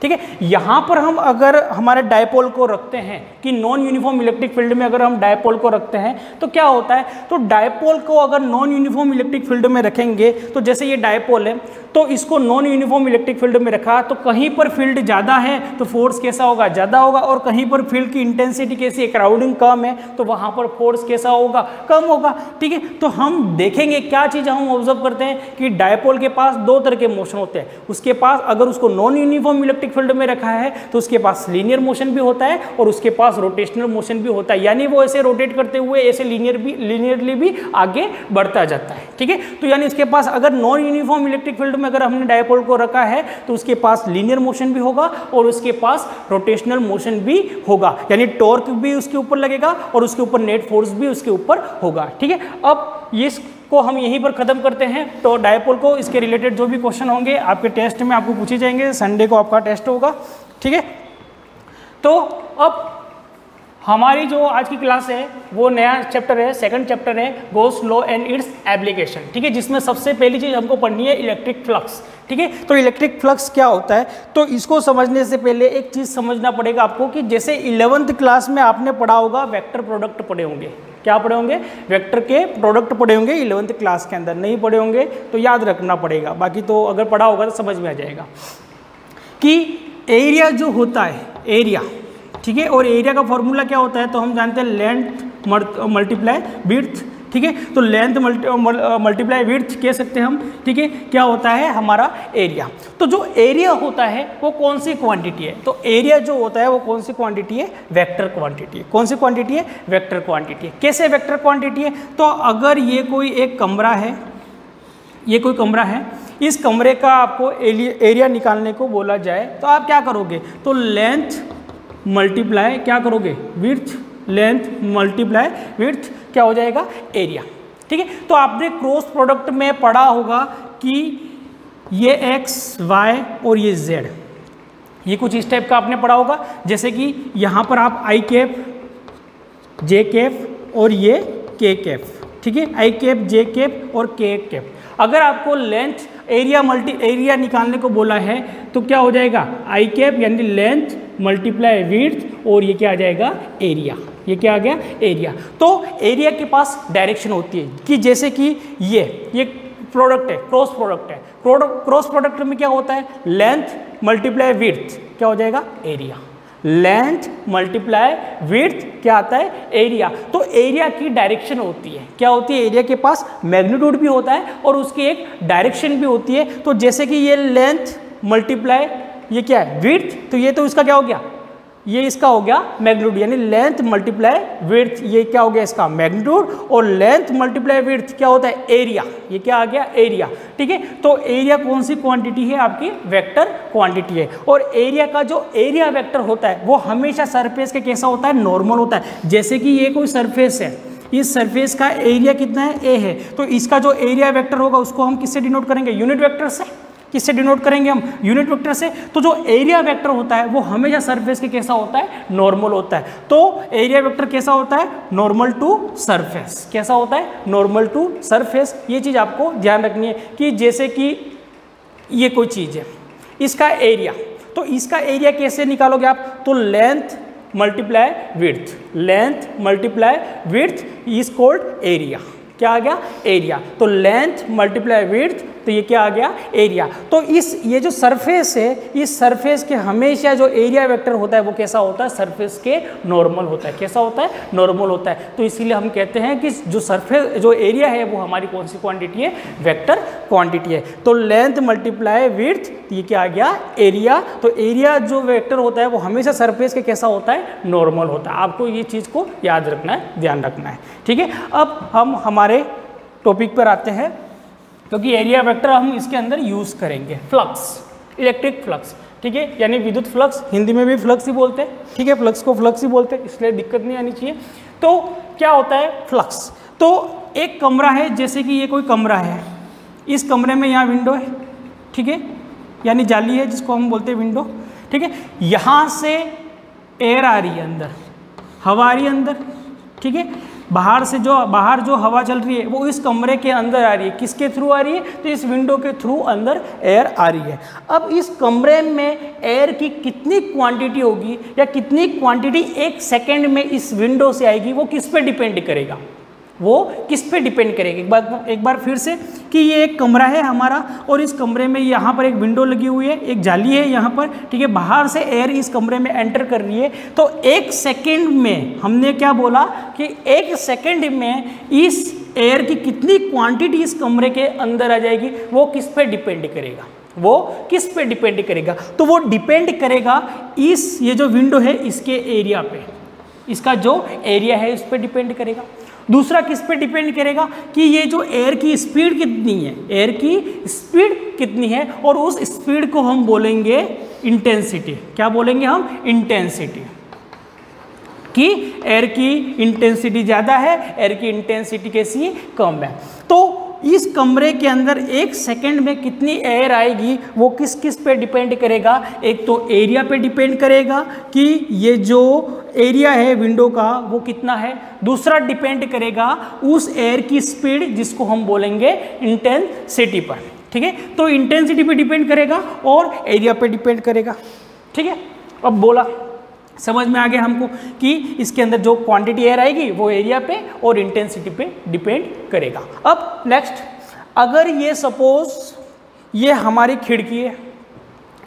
ठीक है। यहाँ पर हम अगर हमारे डायपोल को रखते हैं कि नॉन यूनिफॉर्म इलेक्ट्रिक फील्ड में अगर हम डायपोल को रखते हैं तो क्या होता है? तो डायपोल को अगर नॉन यूनिफॉर्म इलेक्ट्रिक फील्ड में रखेंगे तो जैसे ये डायपोल है तो इसको नॉन यूनिफॉर्म इलेक्ट्रिक फील्ड में रखा तो कहीं पर फील्ड ज़्यादा है तो फोर्स कैसा होगा? ज़्यादा होगा। और कहीं पर फील्ड की इंटेंसिटी कैसी है? क्राउडिंग कम है तो वहाँ पर फोर्स कैसा होगा? कम होगा। ठीक है। तो हम देखेंगे क्या चीज़ हम ऑब्जर्व करते हैं कि डायपोल के पास दो तरह के मोशन होते हैं। उसके पास अगर उसको नॉन यूनिफॉर्म इलेक्ट्रिक फील्ड में रखा है तो उसके पास लीनियर मोशन भी होता है और उसके पास रोटेशनल मोशन भी होता है, यानी वो ऐसे रोटेट करते हुए ऐसे लीनियरली भी आगे बढ़ता जाता है। ठीक है। तो यानी इसके पास अगर नॉन यूनिफॉर्म इलेक्ट्रिक फील्ड में अगर हमने डायपोल को रखा है तो उसके पास लीनियर मोशन भी होगा और उसके पास रोटेशनल मोशन भी होगा, यानी टॉर्क भी उसके ऊपर लगेगा और उसके ऊपर नेट फोर्स भी उसके ऊपर होगा। ठीक है। अब इसको हम यहीं पर खत्म करते हैं। तो डायपोल को इसके रिलेटेड जो भी क्वेश्चन होंगे आपके टेस्ट में आपको पूछे जाएंगे। संडे को आपका टेस्ट होगा। ठीक है। तो अब हमारी जो आज की क्लास है वो नया चैप्टर है, सेकंड चैप्टर है गोस लॉ एंड इट्स एप्लीकेशन। ठीक है। जिसमें सबसे पहली चीज़ हमको पढ़नी है इलेक्ट्रिक फ्लक्स। ठीक है। तो इलेक्ट्रिक फ्लक्स क्या होता है? तो इसको समझने से पहले एक चीज़ समझना पड़ेगा आपको कि जैसे 11th क्लास में आपने पढ़ा होगा वेक्टर प्रोडक्ट पढ़े होंगे। क्या पढ़े होंगे? वेक्टर के प्रोडक्ट पढ़े होंगे 11th क्लास के अंदर। नहीं पढ़े होंगे तो याद रखना पड़ेगा, बाकी तो अगर पढ़ा होगा तो समझ में आ जाएगा कि एरिया जो होता है, एरिया, ठीक है, और एरिया का फॉर्मूला क्या होता है? तो हम जानते हैं लेंथ मल्टीप्लाई विड्थ। ठीक है। तो लेंथ मल्टीप्लाई विड्थ कह सकते हैं हम। ठीक है। क्या होता है हमारा? एरिया। तो जो एरिया होता है वो कौन सी क्वांटिटी है? तो एरिया जो होता है वो कौन सी क्वांटिटी है? वेक्टर क्वांटिटी है। कौन सी क्वांटिटी है? वेक्टर क्वांटिटी है। कैसे वेक्टर क्वांटिटी है? तो अगर ये कोई एक कमरा है, ये कोई कमरा है, इस कमरे का आपको एरिया निकालने को बोला जाए तो आप क्या करोगे? तो लेंथ मल्टीप्लाई क्या करोगे? विड्थ। लेंथ मल्टीप्लाई विड्थ क्या हो जाएगा? एरिया। ठीक है। तो आपने क्रॉस प्रोडक्ट में पढ़ा होगा कि ये एक्स वाई और ये जेड, ये कुछ इस टाइप का आपने पढ़ा होगा। जैसे कि यहाँ पर आप आई कैप, जे कैप और ये के कैप। ठीक है। आई कैप, जे कैप और के कैप। अगर आपको लेंथ एरिया निकालने को बोला है तो क्या हो जाएगा? आई कैप यानी लेंथ मल्टीप्लाई विड्थ और ये क्या आ जाएगा? एरिया। ये क्या आ गया? एरिया। तो एरिया के पास डायरेक्शन होती है कि जैसे कि ये प्रोडक्ट है, क्रॉस प्रोडक्ट है। क्रॉस प्रोडक्ट में क्या होता है? लेंथ मल्टीप्लाई विड्थ क्या हो जाएगा? एरिया। लेंथ मल्टीप्लाई विड्थ क्या आता है, एरिया। तो एरिया की डायरेक्शन होती है, क्या होती है, एरिया के पास मैग्नीट्यूड भी होता है और उसकी एक डायरेक्शन भी होती है। तो जैसे कि ये लेंथ मल्टीप्लाई ये क्या है, विड्थ, तो ये तो इसका क्या हो गया, ये इसका हो गया मैग्नीट्यूड, यानी लेंथ मल्टीप्लाई विड्थ, ये क्या हो गया इसका मैग्नीट्यूड, और लेंथ मल्टीप्लाई विड्थ क्या होता है, एरिया, ये क्या आ गया, एरिया। ठीक है, तो एरिया कौन सी क्वांटिटी है, आपकी वेक्टर क्वांटिटी है। और एरिया का जो एरिया वेक्टर होता है वो हमेशा सरफेस के कैसा होता है, नॉर्मल होता है। जैसे कि ये कोई सरफेस है, इस सरफेस का एरिया कितना है, ए है, तो इसका जो एरिया वेक्टर होगा उसको हम किससे डिनोट करेंगे, यूनिट वेक्टर से। किससे डिनोट करेंगे हम, यूनिट वेक्टर से। तो जो एरिया वेक्टर होता है वो हमेशा सरफेस के कैसा होता है, नॉर्मल होता है। तो एरिया वेक्टर कैसा होता है, नॉर्मल टू सरफेस, कैसा होता है, नॉर्मल टू सरफेस। ये चीज़ आपको ध्यान रखनी है कि जैसे कि ये कोई चीज़ है, इसका एरिया, तो इसका एरिया कैसे निकालोगे आप, तो length multiply width, length multiply width is called area. क्या आ गया, एरिया। तो लेंथ मल्टीप्लाई विड्थ, तो ये क्या आ गया, एरिया। तो ये जो सरफेस है, इस सरफेस के हमेशा जो एरिया वेक्टर होता है वो कैसा होता है, सरफेस के नॉर्मल होता है। कैसा होता है, नॉर्मल होता है। तो इसीलिए हम कहते हैं कि जो सरफेस जो एरिया है वो हमारी कौन सी क्वांटिटी है, वेक्टर क्वांटिटी है। तो लेंथ मल्टीप्लाई विड्थ, ये क्या आ गया, एरिया। तो एरिया जो वेक्टर होता है वो हमेशा सरफेस के कैसा होता है, नॉर्मल होता है। आपको ये चीज़ को याद रखना है, ध्यान रखना है। ठीक है, अब हम हमारे टॉपिक पर आते हैं, क्योंकि एरिया वेक्टर हम इसके अंदर यूज़ करेंगे। फ्लक्स, इलेक्ट्रिक फ्लक्स, ठीक है, यानी विद्युत फ्लक्स, हिंदी में भी फ्लक्स ही बोलते हैं। ठीक है, फ्लक्स को फ्लक्स ही बोलते हैं, इसलिए दिक्कत नहीं आनी चाहिए। तो क्या होता है फ्लक्स, तो एक कमरा है, जैसे कि ये कोई कमरा है, इस कमरे में यहाँ विंडो है, ठीक है, यानी जाली है जिसको हम बोलते हैं विंडो। ठीक है, यहाँ से एयर आ रही है अंदर, हवा आ रही है अंदर। ठीक है, बाहर जो हवा चल रही है वो इस कमरे के अंदर आ रही है। किसके थ्रू आ रही है, तो इस विंडो के थ्रू अंदर एयर आ रही है। अब इस कमरे में एयर की कितनी क्वांटिटी होगी या कितनी क्वांटिटी एक सेकेंड में इस विंडो से आएगी, वो किस पे डिपेंड करेगा, वो किस पे डिपेंड करेगा। एक बार फिर से कि ये एक कमरा है हमारा और इस कमरे में यहाँ पर एक विंडो लगी हुई है, एक जाली है यहाँ पर। ठीक है, बाहर से एयर इस कमरे में एंटर कर रही है। तो एक सेकेंड में हमने क्या बोला कि एक सेकेंड में इस एयर की कितनी क्वांटिटी इस कमरे के अंदर आ जाएगी, वो किस पे डिपेंड करेगा, वो किस पे डिपेंड करेगा, तो वो डिपेंड करेगा इस ये जो विंडो है इसके एरिया पे, इसका जो एरिया है इस पे डिपेंड करेगा। दूसरा किस पे डिपेंड करेगा कि ये जो एयर की स्पीड कितनी है, एयर की स्पीड कितनी है, और उस स्पीड को हम बोलेंगे इंटेंसिटी। क्या बोलेंगे हम, इंटेंसिटी, कि एयर की इंटेंसिटी ज़्यादा है, एयर की इंटेंसिटी कैसी कम है। तो इस कमरे के अंदर एक सेकंड में कितनी एयर आएगी वो किस किस पे डिपेंड करेगा, एक तो एरिया पे डिपेंड करेगा कि ये जो एरिया है विंडो का वो कितना है। दूसरा डिपेंड करेगा उस एयर की स्पीड जिसको हम बोलेंगे इंटेंसिटी पर। ठीक है, तो इंटेंसिटी पे डिपेंड करेगा और एरिया पे डिपेंड करेगा। ठीक है, अब बोला समझ में आ गया हमको कि इसके अंदर जो क्वांटिटी एयर आएगी वो एरिया पे और इंटेंसिटी पे डिपेंड करेगा। अब नेक्स्ट, अगर ये सपोज ये हमारी खिड़की है,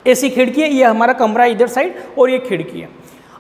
ऐसी खिड़की है, ये हमारा कमरा इधर साइड और ये खिड़की है।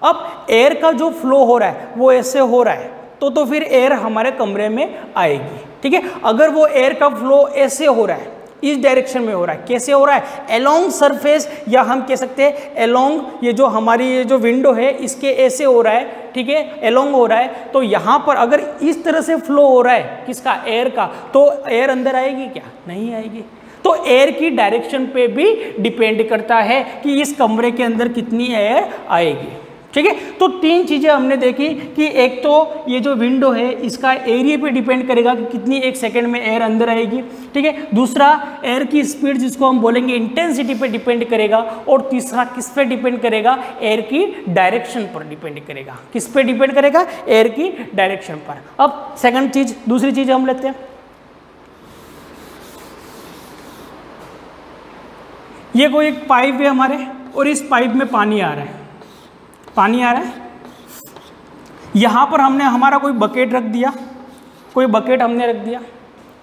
अब एयर का जो फ्लो हो रहा है वो ऐसे हो रहा है, तो फिर एयर हमारे कमरे में आएगी। ठीक है, अगर वो एयर का फ्लो ऐसे हो रहा है, इस डायरेक्शन में हो रहा है, कैसे हो रहा है, एलोंग सरफेस, या हम कह सकते हैं एलोंग ये जो हमारी ये जो विंडो है इसके ऐसे हो रहा है। ठीक है, एलोंग हो रहा है। तो यहाँ पर अगर इस तरह से फ्लो हो रहा है किसका, एयर का, तो एयर अंदर आएगी क्या, नहीं आएगी। तो एयर की डायरेक्शन पे भी डिपेंड करता है कि इस कमरे के अंदर कितनी एयर आएगी। ठीक है, तो तीन चीज़ें हमने देखी कि एक तो ये जो विंडो है इसका एरिया पे डिपेंड करेगा कि कितनी एक सेकंड में एयर अंदर आएगी। ठीक है, दूसरा एयर की स्पीड जिसको हम बोलेंगे इंटेंसिटी पे डिपेंड करेगा, और तीसरा किस पे डिपेंड करेगा, एयर की डायरेक्शन पर डिपेंड करेगा। किस पे डिपेंड करेगा, एयर की डायरेक्शन पर। अब सेकंड चीज, दूसरी चीज हम लेते हैं, ये कोई एक पाइप है हमारे और इस पाइप में पानी आ रहा है, पानी आ रहा है। यहाँ पर हमने हमारा कोई बकेट रख दिया, कोई बकेट हमने रख दिया।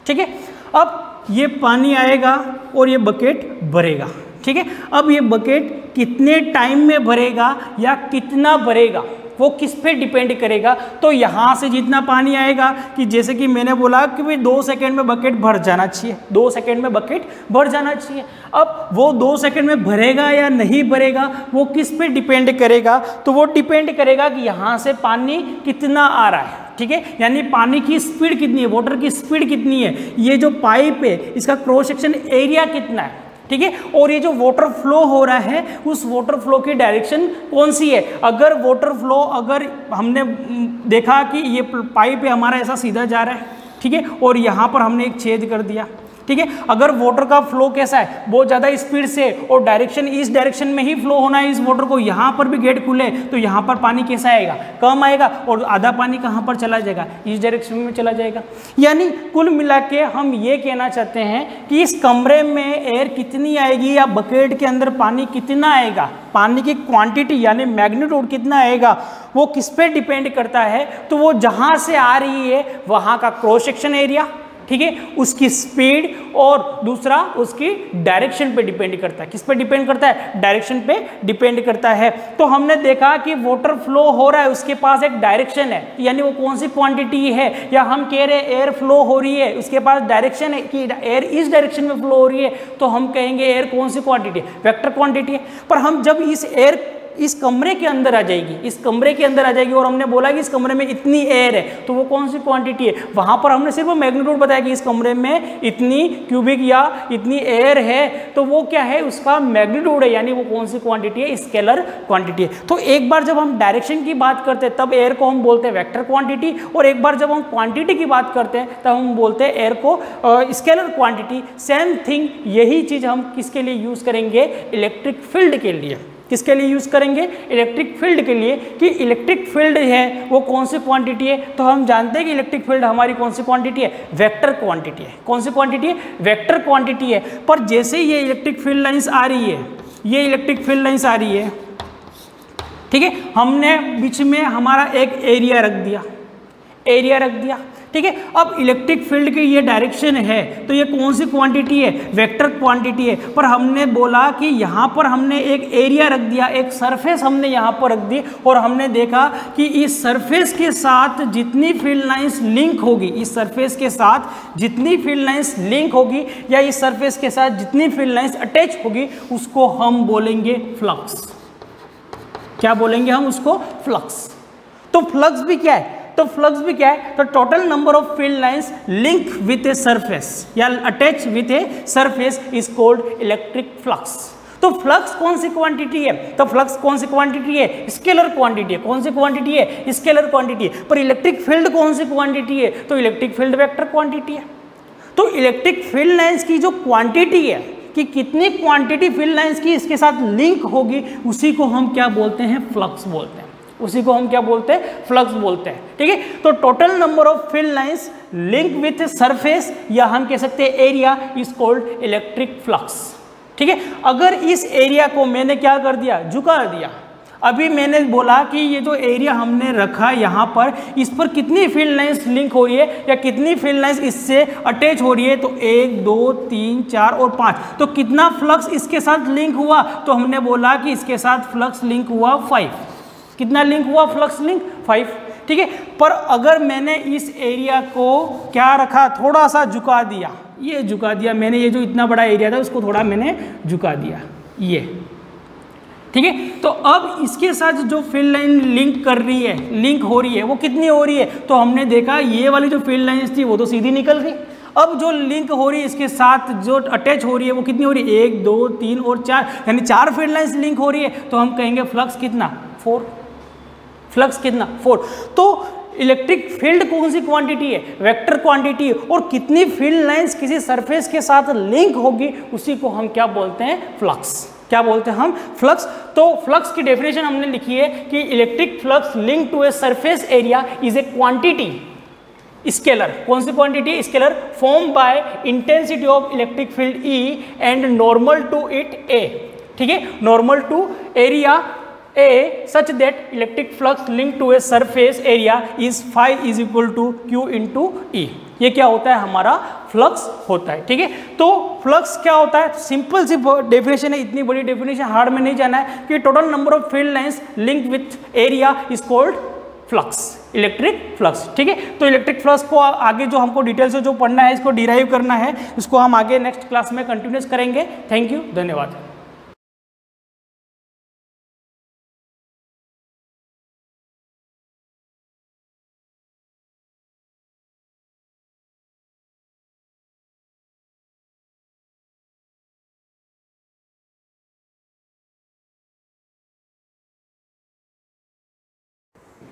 ठीक है, अब ये पानी आएगा और ये बकेट भरेगा। ठीक है, अब ये बकेट कितने टाइम में भरेगा या कितना भरेगा, वो किस पे डिपेंड करेगा। तो यहाँ से जितना पानी आएगा कि जैसे कि मैंने बोला कि भाई 2 सेकंड में बकेट भर जाना चाहिए, 2 सेकंड में बकेट भर जाना चाहिए। अब वो 2 सेकंड में भरेगा या नहीं भरेगा वो किस पे डिपेंड करेगा, तो वो डिपेंड करेगा कि यहाँ से पानी कितना आ रहा है, ठीक है, यानी पानी की स्पीड कितनी है, वाटर की स्पीड कितनी है, ये जो पाइप है इसका क्रॉस सेक्शन एरिया कितना है, ठीक है, और ये जो वाटर फ्लो हो रहा है उस वाटर फ्लो की डायरेक्शन कौन सी है। अगर वाटर फ्लो, अगर हमने देखा कि ये पाइप है हमारा ऐसा सीधा जा रहा है, ठीक है, और यहाँ पर हमने एक छेद कर दिया, ठीक है, अगर वाटर का फ्लो कैसा है, बहुत ज़्यादा स्पीड से और डायरेक्शन इस डायरेक्शन में ही फ्लो होना है इस वाटर को, यहाँ पर भी गेट खुले तो यहाँ पर पानी कैसा आएगा, कम आएगा, और आधा पानी कहाँ पर चला जाएगा, इस डायरेक्शन में चला जाएगा। यानी कुल मिला के हम ये कहना चाहते हैं कि इस कमरे में एयर कितनी आएगी या बकेट के अंदर पानी कितना आएगा, पानी की क्वांटिटी यानी मैग्नीट्यूड कितना आएगा, वो किस पे डिपेंड करता है। तो वो जहाँ से आ रही है वहाँ का क्रॉस सेक्शन एरिया, ठीक है, उसकी स्पीड, और दूसरा उसकी डायरेक्शन पे डिपेंड करता है। किस पे डिपेंड करता है, डायरेक्शन पे डिपेंड करता है। तो हमने देखा कि वाटर फ्लो हो रहा है, उसके पास एक डायरेक्शन है, यानी वो कौन सी क्वांटिटी है, या हम कह रहे हैं एयर फ्लो हो रही है, उसके पास डायरेक्शन है कि एयर इस डायरेक्शन में फ्लो हो रही है, तो हम कहेंगे एयर कौन सी क्वांटिटी है, वेक्टर क्वांटिटी है। पर हम जब इस एयर इस कमरे के अंदर आ जाएगी, इस कमरे के अंदर आ जाएगी और हमने बोला कि इस कमरे में इतनी एयर है, तो वो कौन सी क्वांटिटी है, वहां पर हमने सिर्फ मैग्नीट्यूड बताया कि इस कमरे में इतनी क्यूबिक या इतनी एयर है, तो वो क्या है, उसका मैग्नीट्यूड है, यानी वो कौन सी क्वांटिटी है, स्केलर क्वांटिटी है। तो एक बार जब हम डायरेक्शन की बात करते हैं तब एयर को हम बोलते हैं वेक्टर क्वांटिटी, और एक बार जब हम क्वांटिटी की बात करते हैं तब हम बोलते हैं एयर को स्केलर क्वांटिटी। सेम थिंग, यही चीज हम किसके लिए यूज करेंगे, इलेक्ट्रिक फील्ड के लिए। किसके लिए यूज करेंगे, इलेक्ट्रिक फील्ड के लिए, कि इलेक्ट्रिक फील्ड है वो कौन सी क्वांटिटी है। तो हम जानते हैं कि इलेक्ट्रिक फील्ड हमारी कौन सी क्वांटिटी है, वेक्टर क्वांटिटी है। कौन सी क्वांटिटी है, वेक्टर क्वांटिटी है। पर जैसे ये इलेक्ट्रिक फील्ड लाइंस आ रही है, ये इलेक्ट्रिक फील्ड लाइंस आ रही है, ठीक है, हमने बीच में हमारा एक एरिया रख दिया, एरिया रख दिया, ठीक है। अब इलेक्ट्रिक फील्ड की ये डायरेक्शन है, तो ये कौन सी क्वांटिटी है, वेक्टर क्वांटिटी है। पर हमने बोला कि यहाँ पर हमने एक एरिया रख दिया, एक सरफेस हमने यहाँ पर रख दी, और हमने देखा कि इस सरफेस के साथ जितनी फील्ड लाइंस लिंक होगी, इस सरफेस के साथ जितनी फील्ड लाइंस लिंक होगी या इस सरफेस के साथ जितनी फील्ड लाइंस अटैच होगी, उसको हम बोलेंगे फ्लक्स। क्या बोलेंगे हम उसको, फ्लक्स। तो फ्लक्स भी क्या है, तो फ्लक्स भी क्या है, तो total number of field lines link with a surface या attach with a surface is called electric flux. तो फ्लक्स कौन सी क्वांटिटी है, तो फ्लक्स कौन सी क्वांटिटी है, स्केलर क्वांटिटी है। कौन सी क्वांटिटी है, स्केलर क्वांटिटी है। पर इलेक्ट्रिक फील्ड कौन सी क्वांटिटी है, तो इलेक्ट्रिक फील्ड वेक्टर क्वांटिटी है। तो इलेक्ट्रिक फील्ड लाइंस की जो क्वांटिटी है कि कितनी क्वांटिटी फील्ड लाइंस की इसके साथ लिंक होगी, उसी को हम क्या बोलते हैं, फ्लक्स बोलते हैं। उसी को हम क्या बोलते हैं, फ्लक्स बोलते हैं, ठीक है। तो total number of field lines link with surface, या हम कह सकते हैं area, is called electric flux, ठीक है। अगर इस एरिया को मैंने क्या कर दिया, झुका दिया, अभी मैंने बोला कि ये जो एरिया हमने रखा यहाँ पर, इस पर कितनी फील्ड लाइंस लिंक हो रही है या कितनी फील्ड लाइंस इससे अटैच हो रही है, तो 1 2 3 4 और 5। तो कितना फ्लक्स इसके साथ लिंक हुआ, तो हमने बोला कि इसके साथ फ्लक्स लिंक हुआ 5। कितना लिंक हुआ, फ्लक्स लिंक 5, ठीक है। पर अगर मैंने इस एरिया को क्या रखा, थोड़ा सा झुका दिया, ये झुका दिया मैंने, ये जो इतना बड़ा एरिया था उसको थोड़ा मैंने झुका दिया, ये, ठीक है। तो अब इसके साथ जो फील्ड लाइन लिंक कर रही है, लिंक हो रही है, वो कितनी हो रही है, तो हमने देखा ये वाली जो फील्ड लाइंस थी वो तो सीधी निकल गई। अब जो लिंक हो रही है इसके साथ जो अटैच हो रही है वो कितनी हो रही है, 1 2 3 और 4, यानी 4 फील्ड लाइंस लिंक हो रही है। तो हम कहेंगे फ्लक्स कितना, 4। फ्लक्स कितना, 4। तो इलेक्ट्रिक फील्ड कौन सी क्वांटिटी है, वेक्टर क्वांटिटी है। और कितनी फील्ड लाइंस किसी सरफेस के साथ लिंक होगी, उसी को हम क्या बोलते हैं, फ्लक्स। क्या बोलते हैं हम, फ्लक्स। तो फ्लक्स की डेफिनेशन हमने लिखी है कि electric flux link to a surface area is a quantity, scalar. कौन सी quantity, scalar, form by intensity of electric field E and normal to it A, ठीक है, normal to area A such that electric flux linked to a surface area is phi is equal to Q into E, ये क्या होता है, हमारा flux होता है। ठीक है, तो फ्लक्स क्या होता है, सिंपल सी डेफिनेशन है, इतनी बड़ी डेफिनेशन हार्ड में नहीं जाना है कि total number of field lines link with area is called flux, electric flux. ठीक है, तो इलेक्ट्रिक फ्लक्स को आगे जो हमको डिटेल से जो पढ़ना है, इसको डिराइव करना है, इसको हम आगे नेक्स्ट क्लास में कंटिन्यूस करेंगे। थैंक यू, धन्यवाद।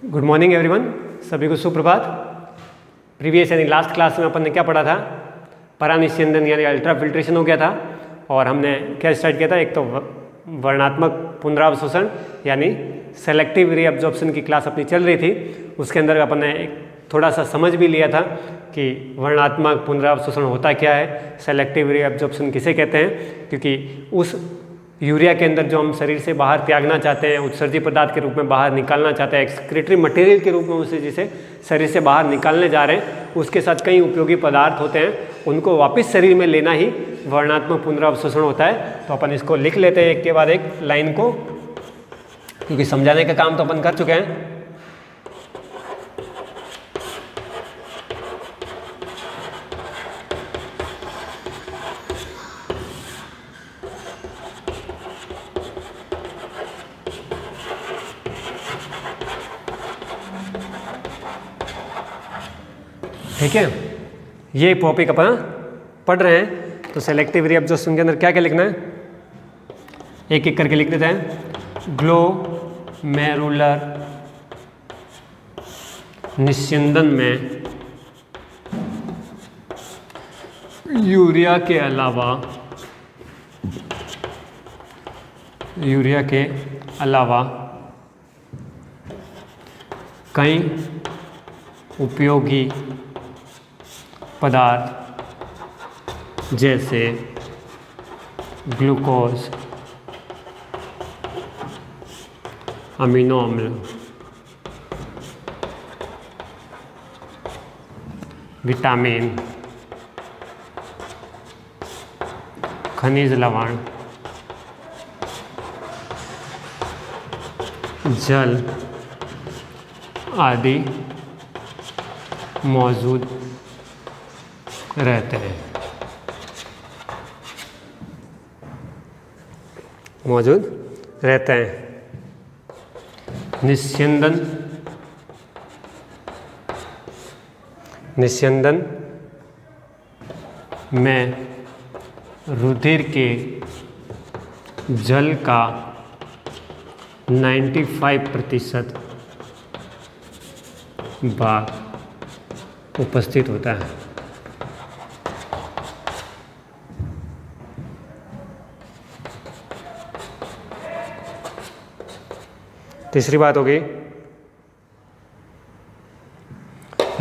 गुड मॉर्निंग एवरीवन, सभी को सुप्रभात। प्रीवियस यानी लास्ट क्लास में अपन ने क्या पढ़ा था, परानिस्यंदन यानी अल्ट्रा फिल्ट्रेशन हो गया था, और हमने क्या स्टार्ट किया था, एक तो वर्णात्मक पुनरावशोषण यानी सेलेक्टिव रीअब्जॉर्प्शन की क्लास अपनी चल रही थी। उसके अंदर अपन ने एक थोड़ा सा समझ भी लिया था कि वर्णात्मक पुनरावशोषण होता क्या है, सेलेक्टिव रीअब्जॉर्प्शन किसे कहते हैं, क्योंकि उस यूरिया के अंदर जो हम शरीर से बाहर त्यागना चाहते हैं, उत्सर्जी पदार्थ के रूप में बाहर निकालना चाहते हैं, एक्सक्रीटरी मटेरियल के रूप में उसे जिसे शरीर से बाहर निकालने जा रहे हैं, उसके साथ कई उपयोगी पदार्थ होते हैं, उनको वापस शरीर में लेना ही वर्णात्मक पुनरावशोषण होता है। तो अपन इसको लिख लेते हैं एक के बाद एक लाइन को, क्योंकि समझाने का काम तो अपन कर चुके हैं। ठीक है, ये टॉपिक अपन पढ़ रहे हैं, तो सेलेक्टिव रीअब्जॉर्प्शन के अंदर क्या क्या लिखना है, एक एक करके लिख देते हैं। ग्लोमेरुलर निस्यंदन में यूरिया के अलावा कई उपयोगी पदार्थ जैसे ग्लूकोज, अमीनो अम्ल, विटामिन, खनिज लवण, जल आदि मौजूद रहते हैं, निस्यंदन में रुधिर के जल का 95% भाग उपस्थित होता है। तीसरी बात होगी,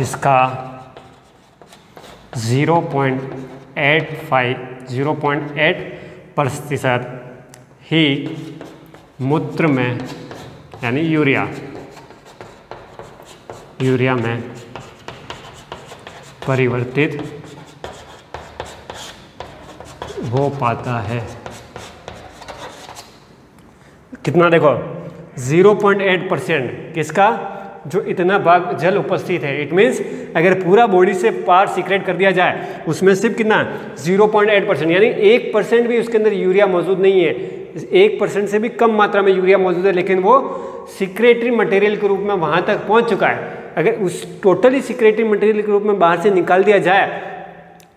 इसका 0.8% ही मूत्र में यानी यूरिया में परिवर्तित हो पाता है। कितना देखो, 0.8% किसका, जो इतना भाग जल उपस्थित है। इट मीन्स अगर पूरा बॉडी से पार्ट सीक्रेट कर दिया जाए, उसमें सिर्फ कितना 0.8% यानी 1% भी उसके अंदर यूरिया मौजूद नहीं है। 1% से भी कम मात्रा में यूरिया मौजूद है, लेकिन वो सीक्रेटरी मटेरियल के रूप में वहाँ तक पहुँच चुका है। अगर उस टोटली सीक्रेटरी मटेरियल के रूप में बाहर से निकाल दिया जाए,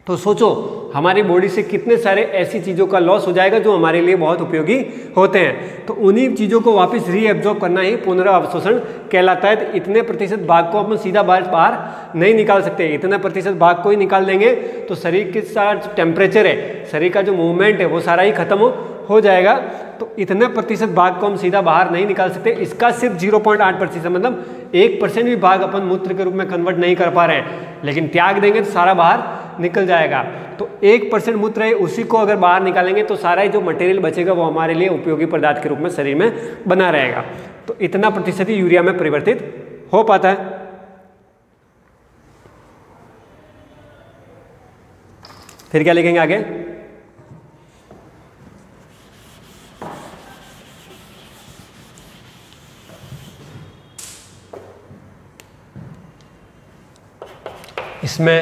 तो सोचो हमारी बॉडी से कितने सारे ऐसी चीज़ों का लॉस हो जाएगा जो हमारे लिए बहुत उपयोगी होते हैं। तो उन्हीं चीज़ों को वापस रीअब्जॉर्ब करना ही पुनरावशोषण कहलाता है। तो इतने प्रतिशत भाग को अपन सीधा बाहर नहीं निकाल सकते, इतने प्रतिशत भाग को ही निकाल देंगे तो शरीर के साथ टेम्परेचर है, शरीर का जो मूवमेंट है वो सारा ही खत्म हो जाएगा। तो इतने प्रतिशत भाग को हम सीधा बाहर नहीं निकाल सकते। इसका सिर्फ 0.8% मतलब 1% भी भाग अपन मूत्र के रूप में कन्वर्ट नहीं कर पा रहे हैं, लेकिन त्याग देंगे तो सारा बाहर निकल जाएगा। तो 1% मूत्र है, उसी को अगर बाहर निकालेंगे तो सारा ही जो मटेरियल बचेगा वो हमारे लिए उपयोगी पदार्थ के रूप में शरीर में बना रहेगा। तो इतना प्रतिशत ही यूरिया में परिवर्तित हो पाता है। फिर क्या लिखेंगे आगे, इसमें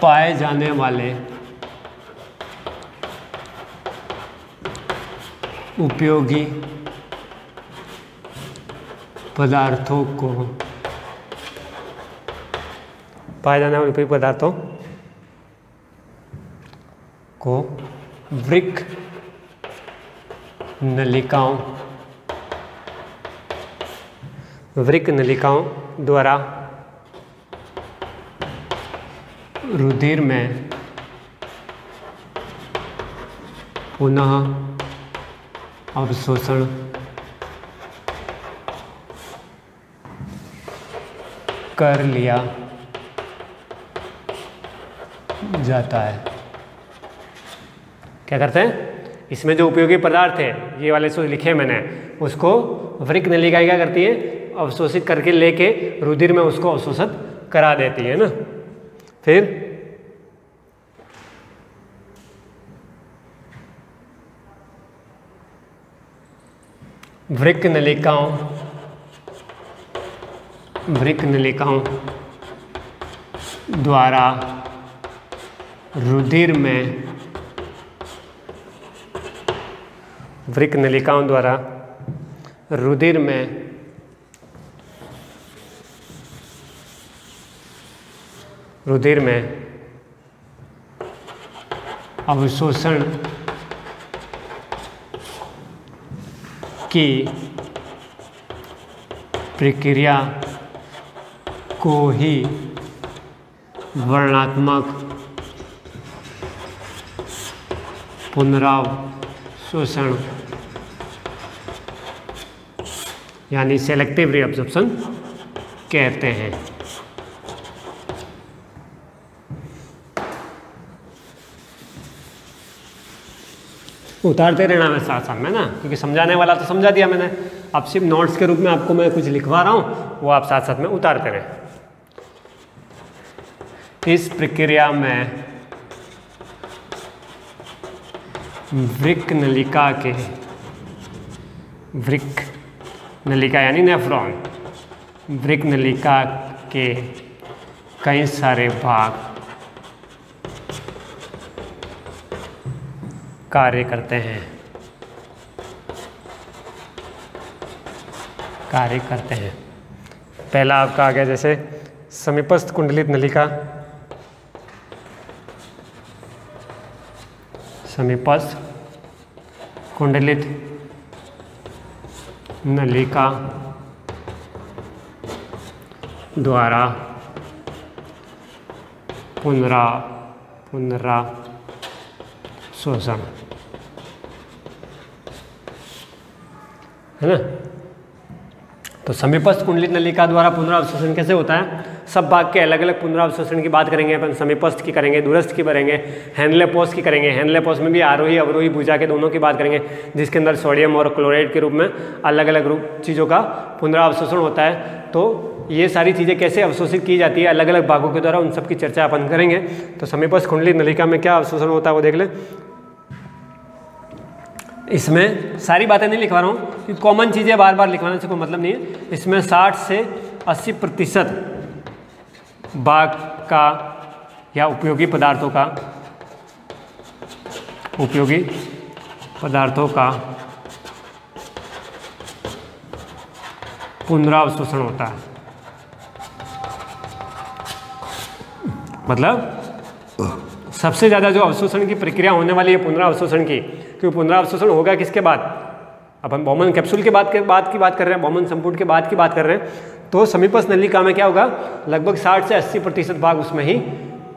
पाए जाने वाले उपयोगी पदार्थों को, पाए जाने वाले उपयोगी पदार्थों को वृक्क नलिकाओं द्वारा रुधिर में पुनः अवशोषण कर लिया जाता है। क्या करते हैं, इसमें जो उपयोगी पदार्थ है ये वाले जो लिखे मैंने, उसको वृक्क नलिका क्या करती है, अवशोषित करके लेके रुधिर में उसको अवशोषित करा देती है ना। फिर वृक्क नलिकाओं द्वारा रुधिर में, वृक्क नलिकाओं द्वारा रुधिर में अवशोषण की प्रक्रिया को ही वर्णात्मक पुनरावशोषण यानी सेलेक्टिव रीअब्जॉर्प्शन कहते हैं। उतारते रहना मैं साथ साथ में ना, क्योंकि समझाने वाला तो समझा दिया मैंने, अब सिर्फ नोट्स के रूप में आपको मैं कुछ लिखवा रहा हूँ, वो आप साथ साथ में उतारते रहे। इस प्रक्रिया में वृक्क नलिका यानी नेफ्रॉन, वृक्क नलिका के कई सारे भाग कार्य करते हैं। पहला आपका आ गया जैसे समीपस्थ कुंडलित नलिका, समीपस्थ कुंडलित नलिका द्वारा पुनरावशोषण, है ना। तो समीपस्थ कुंडलित नलिका द्वारा पुनरावशोषण कैसे होता है, सब भाग के अलग अलग पुनरावशोषण की बात करेंगे अपन। समीपस्थ की करेंगे, दूरस्थ की करेंगे, हैंडलेपोस की करेंगे। हैंडलेपोस में भी आरोही अवरोही भुजा के दोनों की बात करेंगे, जिसके अंदर सोडियम और क्लोराइड के रूप में अलग अलग रूप चीज़ों का पुनरावशोषण होता है। तो ये सारी चीज़ें कैसे अवशोषित की जाती है अलग अलग भागों के द्वारा, उन सब की चर्चा अपन करेंगे। तो समीपस्थ कुंडलित नलिका में क्या अवशोषण होता है वो देख लें। इसमें सारी बातें नहीं लिखवा रहा हूँ, कि कॉमन चीज़ें बार बार लिखवाने से कोई मतलब नहीं है। इसमें 60 से 80% भाग का या उपयोगी पदार्थों का पुनरावशोषण होता है। मतलब सबसे ज़्यादा जो अवशोषण की प्रक्रिया होने वाली है पुनरावशोषण की, क्योंकि पुनरावशोषण होगा किसके बाद, अपन बॉमन कैप्सूल के बाद की बात कर रहे हैं, बॉमन संपुट के बाद की बात कर रहे हैं। तो समीपस्थ नलिका में क्या होगा, लगभग 60 से 80% भाग उसमें ही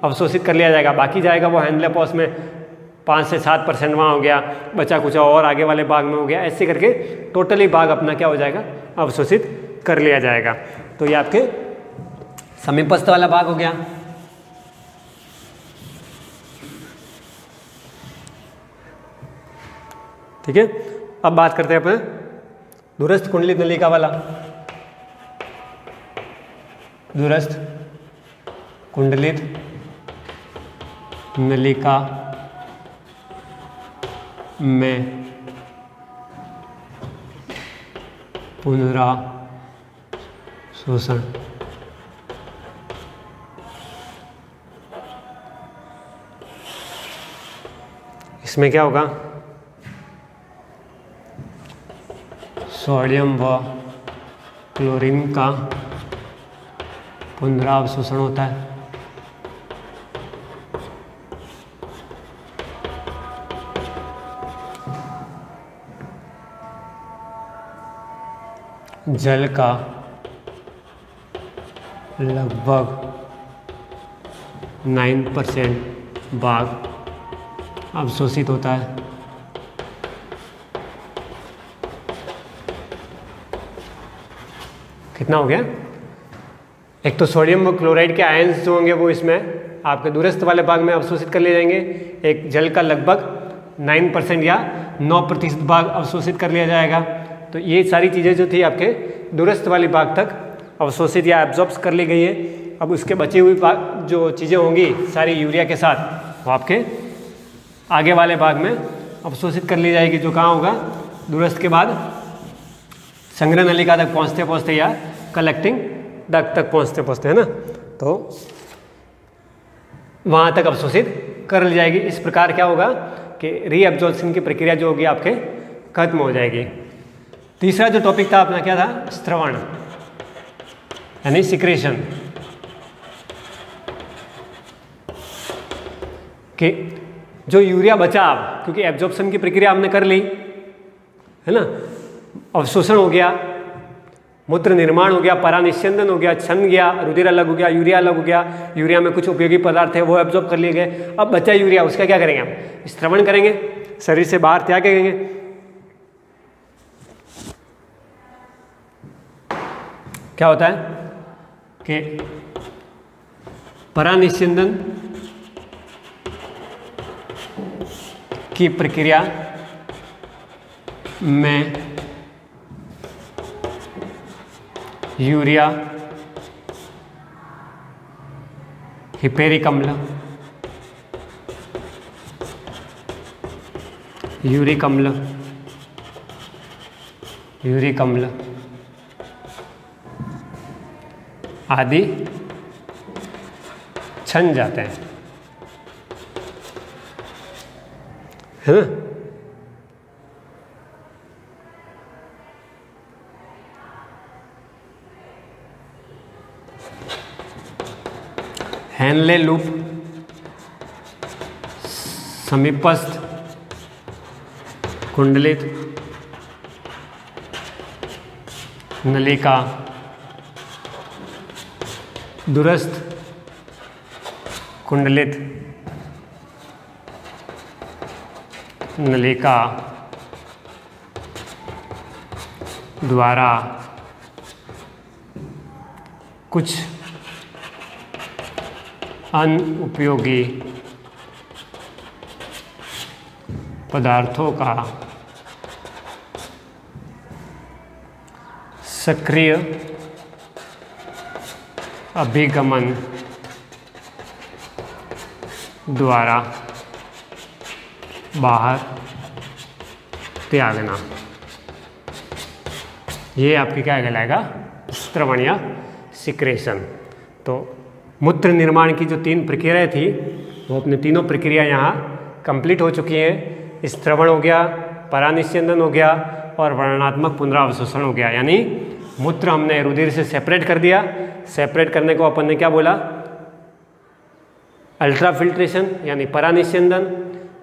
अवशोषित कर लिया जाएगा। बाकी जाएगा वो हैंडलेपोस में 5 से 7% वहाँ हो गया, बचा कुछ और आगे वाले भाग में हो गया। ऐसे करके टोटली भाग अपना क्या हो जाएगा, अवशोषित कर लिया जाएगा। तो ये आपके समीपस्थ वाला भाग हो गया। ठीक है, अब बात करते हैं अपन दूरस्थ कुंडलित नलिका वाला। दूरस्थ कुंडलित नलिका में पुनरावशोषण। इसमें क्या होगा, सोडियम व क्लोरीन का पुनरावशोषण होता है। जल का लगभग 9% भाग अवशोषित होता है। कितना हो गया? एक तो सोडियम व क्लोराइड के आयंस जो होंगे वो इसमें आपके दूरस्थ वाले भाग में अवशोषित कर लिए जाएंगे। एक जल का लगभग 9% या 9% भाग अवशोषित कर लिया जाएगा। तो ये सारी चीज़ें जो थी आपके दूरस्थ वाले भाग तक अवशोषित या एब्जॉर्ब कर ली गई है। अब उसके बची हुई जो चीज़ें होंगी सारी यूरिया के साथ, वो आपके आगे वाले भाग में अवशोषित कर ली जाएगी, जो कहाँ होगा, दूरस्थ के बाद संग्रह नलिका तक पहुँचते पहुँचते या कलेक्टिंग डक्ट तक पहुँचते पहुँचते, है ना, तो वहाँ तक अवशोषित कर ली जाएगी। इस प्रकार क्या होगा कि रीअब्जॉर्प्शन की प्रक्रिया जो होगी आपके खत्म हो जाएगी। तीसरा जो टॉपिक था अपना क्या था, स्त्रवण यानी सिक्रेशन, कि जो यूरिया बचा अब, क्योंकि एब्जॉर्प्शन की प्रक्रिया हमने कर ली है ना, अवशोषण हो गया, मूत्र निर्माण हो गया, परानिस्यंदन हो गया, छन गया, रुधिर अलग हो गया, यूरिया अलग हो गया, यूरिया में कुछ उपयोगी पदार्थ है वो एब्जॉर्ब कर लिए गए। अब बचा यूरिया, उसका क्या करेंगे हम, स्त्रवण करेंगे, शरीर से बाहर त्याग करेंगे। क्या होता है कि परानिस्यंदन की प्रक्रिया में यूरिया, हिपेरिक अम्ल, यूरिक अम्ल, यूरिक अम्ल आदि छन जाते हैं, है ना। हेनले लूप समीपस्थ कुंडलित नलिका दूरस्थ कुंडलित नलिका द्वारा कुछ अनुपयोगी पदार्थों का सक्रिय अभिगमन द्वारा बाहर त्यागना, ये आपकी क्या कहलाएगा, स्त्रवण या सिक्रेशन। तो मूत्र निर्माण की जो 3 प्रक्रियाएं थी वो अपने तीनों प्रक्रिया यहाँ कंप्लीट हो चुकी हैं। स्त्रवण हो गया, परानिस्यंदन हो गया और वर्णनात्मक पुनरावशोषण हो गया। यानी मूत्र हमने रुधिर से सेपरेट कर दिया, सेपरेट करने को अपन ने क्या बोला, अल्ट्राफिल्ट्रेशन यानी परानिस्यंदन।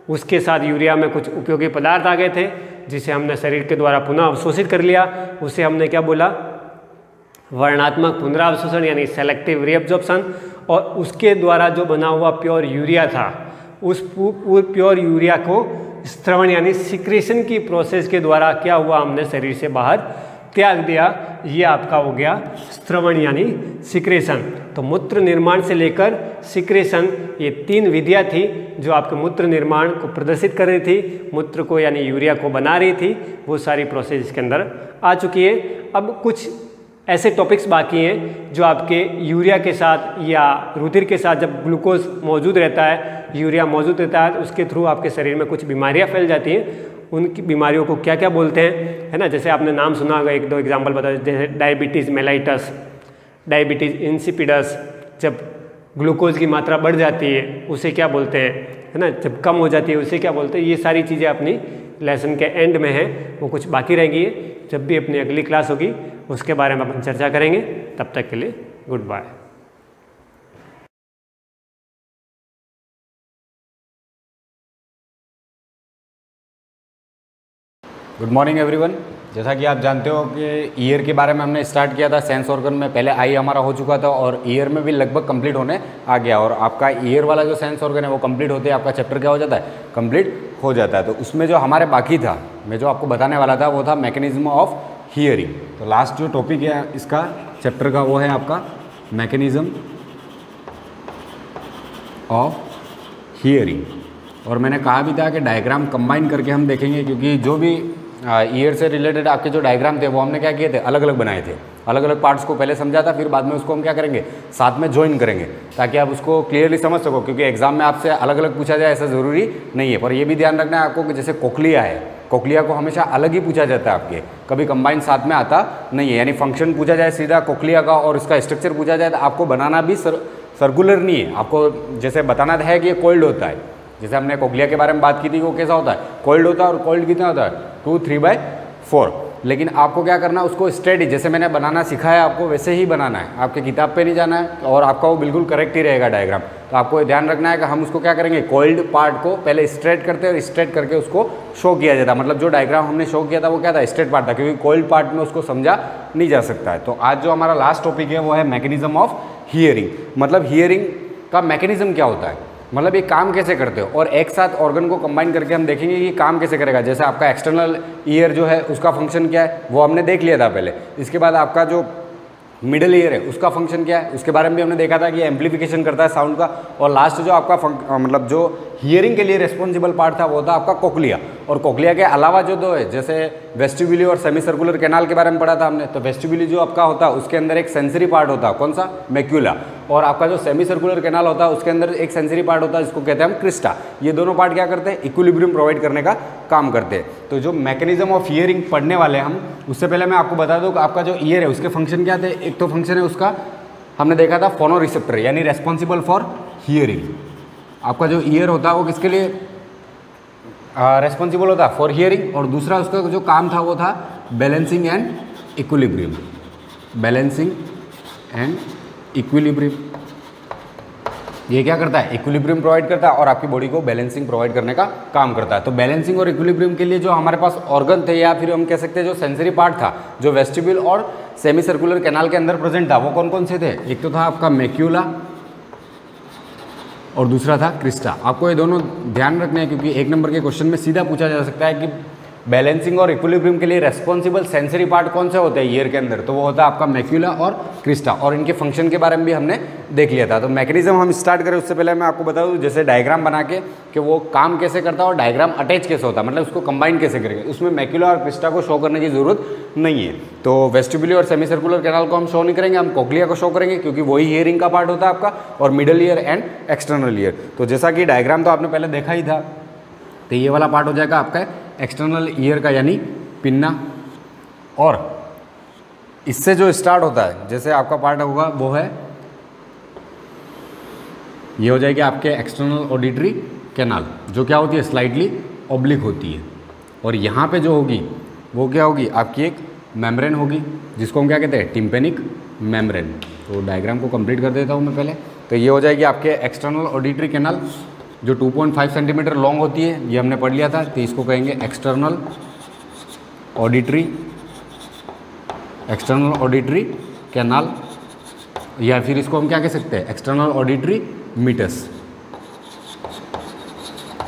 उसके साथ यूरिया में कुछ उपयोगी पदार्थ आ गए थे जिसे हमने शरीर के द्वारा पुनः अवशोषित कर लिया, उसे हमने क्या बोला, वर्णात्मक पुनरावशोषण यानी सेलेक्टिव रीअब्जॉर्प्शन। और उसके द्वारा जो बना हुआ प्योर यूरिया था, उस प्योर यूरिया को स्त्रवण यानी सिक्रेशन की प्रोसेस के द्वारा क्या हुआ, हमने शरीर से बाहर त्याग दिया। ये आपका हो गया स्त्रवण यानी सिक्रेशन। तो मूत्र निर्माण से लेकर सिक्रेशन, ये 3 विधियाँ थी जो आपके मूत्र निर्माण को प्रदर्शित कर रही थी, मूत्र को यानी यूरिया को बना रही थी। वो सारी प्रोसेस इसके अंदर आ चुकी है। अब कुछ ऐसे टॉपिक्स बाकी हैं जो आपके यूरिया के साथ या रुधिर के साथ जब ग्लूकोज मौजूद रहता है, यूरिया मौजूद रहता है, उसके थ्रू आपके शरीर में कुछ बीमारियां फैल जाती हैं। उनकी बीमारियों को क्या क्या बोलते हैं, है ना। जैसे आपने नाम सुना होगा, एक दो एग्जांपल बता, जैसे डायबिटीज़ मेलाइटस, डायबिटीज़ इंसिपिडस। जब ग्लूकोज की मात्रा बढ़ जाती है उसे क्या बोलते हैं, है ना। जब कम हो जाती है उसे क्या बोलते हैं। ये सारी चीज़ें अपनी लेसन के एंड में है, वो कुछ बाकी रहेगी। जब भी अपनी अगली क्लास होगी उसके बारे में अपन चर्चा करेंगे। तब तक के लिए good bye. Good morning everyone. जैसा कि आप जानते हो कि ईयर के बारे में हमने स्टार्ट किया था, सेंस ऑर्गन में पहले आई हमारा हो चुका था और ईयर में भी लगभग कंप्लीट होने आ गया। और आपका ईयर वाला जो सेंस ऑर्गन है वो कंप्लीट होते आपका चैप्टर क्या हो जाता है, कंप्लीट हो जाता है। तो उसमें जो हमारे बाकी था, मैं जो आपको बताने वाला था वो था मैकेनिज्म ऑफ हियरिंग। तो लास्ट जो टॉपिक है इसका चैप्टर का वो है आपका मैकेनिज्म ऑफ हियरिंग। और मैंने कहा भी था कि डायग्राम कंबाइन करके हम देखेंगे, क्योंकि जो भी ईयर से रिलेटेड आपके जो डायग्राम थे वो हमने क्या किए थे, अलग अलग बनाए थे। अलग अलग पार्ट्स को पहले समझा था, फिर बाद में उसको हम क्या करेंगे, साथ में ज्वाइन करेंगे, ताकि आप उसको क्लियरली समझ सको। क्योंकि एग्जाम में आपसे अलग अलग पूछा जाए ऐसा ज़रूरी नहीं है। पर ये भी ध्यान रखना है आपको कि जैसे कोक्लिया है, कोक्लिया को हमेशा अलग ही पूछा जाता है आपके, कभी कंबाइन साथ में आता नहीं है। यानी फंक्शन पूछा जाए सीधा कोक्लिया का और इसका स्ट्रक्चर पूछा जाए तो आपको बनाना भी सर्कुलर नहीं है। आपको जैसे बताना है कि ये कोल्ड होता है। जैसे हमने कोक्लिया के बारे में बात की थी, वो कैसा होता है, कोल्ड होता है। और कोल्ड कितना होता है, 2/3/4। लेकिन आपको क्या करना है, उसको स्ट्रेट, जैसे मैंने बनाना सिखाया आपको वैसे ही बनाना है। आपके किताब पे नहीं जाना है और आपका वो बिल्कुल करेक्ट ही रहेगा डायग्राम। तो आपको ध्यान रखना है कि हम उसको क्या करेंगे, कोल्ड पार्ट को पहले स्ट्रेट करते हैं और स्ट्रेट करके उसको शो किया जाता है। मतलब जो डायग्राम हमने शो किया था वो क्या था, स्ट्रेट पार्ट था, क्योंकि कोल्ड पार्ट में उसको समझा नहीं जा सकता है। तो आज जो हमारा लास्ट टॉपिक है वो है मैकेनिज्म ऑफ हियरिंग। मतलब हियरिंग का मैकेनिज्म क्या होता है, मतलब ये काम कैसे करते हो। और एक साथ ऑर्गन को कंबाइन करके हम देखेंगे कि काम कैसे करेगा। जैसे आपका एक्सटर्नल ईयर जो है उसका फंक्शन क्या है वो हमने देख लिया था पहले। इसके बाद आपका जो मिडल ईयर है उसका फंक्शन क्या है, उसके बारे में भी हमने देखा था कि एम्प्लीफिकेशन करता है साउंड का। और लास्ट जो आपका मतलब जो हियरिंग के लिए रिस्पॉन्सिबल पार्ट था वो था आपका कोक्लिया। और कोक्लिया के अलावा जो दो है, जैसे वेस्टिब्यूली और सेमी सर्कुलर कैनाल के बारे में पढ़ा था हमने। तो वेस्टिब्यूली जो आपका होता है उसके अंदर एक सेंसरी पार्ट होता है, कौन सा, मैक्यूला। और आपका जो सेमी सर्कुलर कैनाल होता है उसके अंदर एक सेंसरी पार्ट होता है जिसको कहते हैं हम क्रिस्टा। ये दोनों पार्ट क्या करते हैं, इक्विलिब्रियम प्रोवाइड करने का काम करते हैं। तो जो मैकेनिज्म ऑफ हियरिंग पढ़ने वाले हम, उससे पहले मैं आपको बता दूं कि आपका जो ईयर है उसके फंक्शन क्या थे। एक तो फंक्शन है उसका हमने देखा था फोनो रिसेप्टर, यानी रेस्पॉन्सिबल फॉर हियरिंग। आपका जो ईयर होता है वो किसके लिए रेस्पॉन्सिबल होता है, फॉर हियरिंग। और दूसरा उसका जो काम था वो था balancing and equilibrium, balancing and equilibrium. ये क्या करता है, इक्विलिब्रियम प्रोवाइड करता है और आपकी बॉडी को बैलेंसिंग प्रोवाइड करने का काम करता है। तो बैलेंसिंग और इक्विलिब्रियम के लिए जो हमारे पास ऑर्गन थे, या फिर हम कह सकते हैं जो सेंसरी पार्ट था, जो वेस्टिब्यूल और सेमी सर्कुलर कैनाल के अंदर प्रेजेंट था, वो कौन कौन से थे। एक तो था आपका मैक्यूला और दूसरा था क्रिस्टा। आपको ये दोनों ध्यान रखने हैं, क्योंकि एक नंबर के क्वेश्चन में सीधा पूछा जा सकता है कि बैलेंसिंग और इक्विलिब्रियम के लिए रेस्पॉन्सिबल सेंसरी पार्ट कौन से होते हैं ईयर के अंदर। तो वो होता है आपका मैक्यूला और क्रिस्टा। और इनके फंक्शन के बारे में भी हमने देख लिया था। तो मैकेनिज्म हम स्टार्ट करें उससे पहले मैं आपको बता दूं, जैसे डायग्राम बना के कि वो काम कैसे करता है और डायग्राम अटैच कैसे होता है, मतलब उसको कंबाइन कैसे करेंगे। उसमें मैक्यूला और क्रिस्टा को शो करने की जरूरत नहीं है। तो वेस्टिब्यूली और सेमी सर्कुलर कैनाल को हम शो नहीं करेंगे, हम कोक्लिया को शो करेंगे, क्योंकि वही हियरिंग का पार्ट होता है आपका, और middle ear and external ear. तो जैसा कि डायग्राम तो आपने पहले देखा ही था, तो ये वाला पार्ट हो जाएगा आपका एक्सटर्नल ईयर का, यानी पिन्ना। और इससे जो स्टार्ट होता है, जैसे आपका पार्ट होगा वो है, ये हो जाएगी आपके एक्सटर्नल ऑडिटरी कैनाल, जो क्या होती है, स्लाइडली ऑब्लिक होती है। और यहाँ पे जो होगी वो क्या होगी, आपकी एक मेम्ब्रेन होगी, जिसको हम क्या कहते हैं, टिम्पेनिक मेम्ब्रेन। तो डायग्राम को कंप्लीट कर देता हूँ मैं पहले। तो ये हो जाएगी आपके एक्सटर्नल ऑडिटरी कैनाल, जो 2.5 सेंटीमीटर लॉन्ग होती है, ये हमने पढ़ लिया था। तो इसको कहेंगे एक्सटर्नल ऑडिटरी कैनाल, या फिर इसको हम क्या कह सकते हैं, एक्सटर्नल ऑडिटरी मीटस।